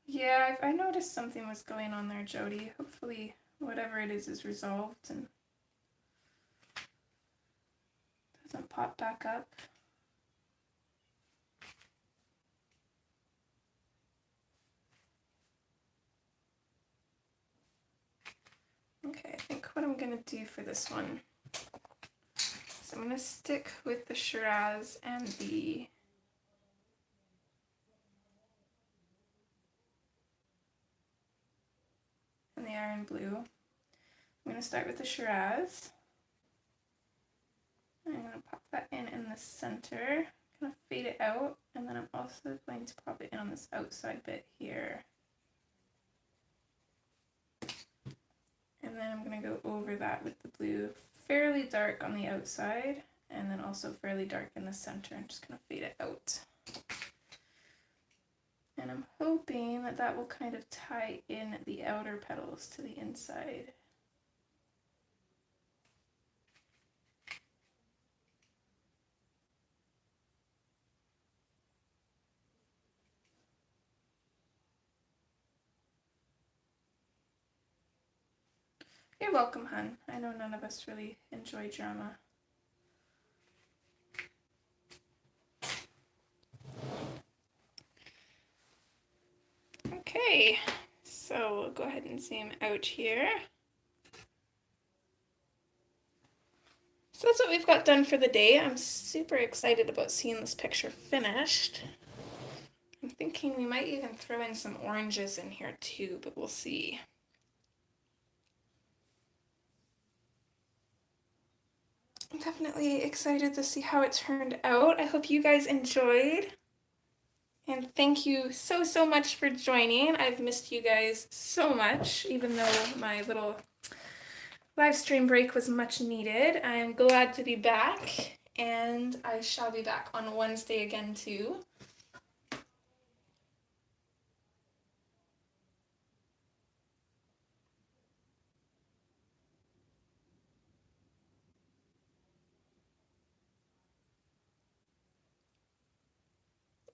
Yeah, I noticed something was going on there, Jody. Hopefully whatever it is resolved and doesn't pop back up. Okay, I think what I'm going to do for this one is I'm going to stick with the Shiraz and the iron blue. I'm going to start with the Shiraz. I'm going to pop that in the center, kind of fade it out, and then I'm also going to pop it in on this outside bit here. And then I'm going to go over that with the blue, fairly dark on the outside, and then also fairly dark in the center, and just kind of fade it out. And I'm hoping that that will kind of tie in the outer petals to the inside. You're welcome, hun. I know none of us really enjoy drama. Okay, so we'll go ahead and zoom out here. So that's what we've got done for the day. I'm super excited about seeing this picture finished. I'm thinking we might even throw in some oranges in here too, but we'll see. I'm definitely excited to see how it turned out. I hope you guys enjoyed. And thank you so much for joining. I've missed you guys so much, even though my little live stream break was much needed. I am glad to be back, and I shall be back on Wednesday again too.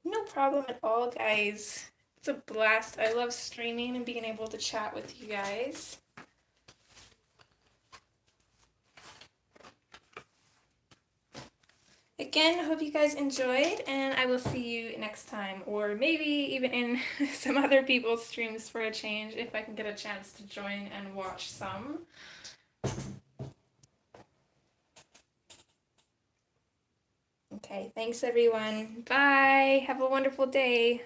No problem at all, guys. It's a blast. I love streaming and being able to chat with you guys. Again, hope you guys enjoyed, and I will see you next time, or maybe even in some other people's streams for a change, if I can get a chance to join and watch some. Okay, thanks everyone. Bye. Have a wonderful day.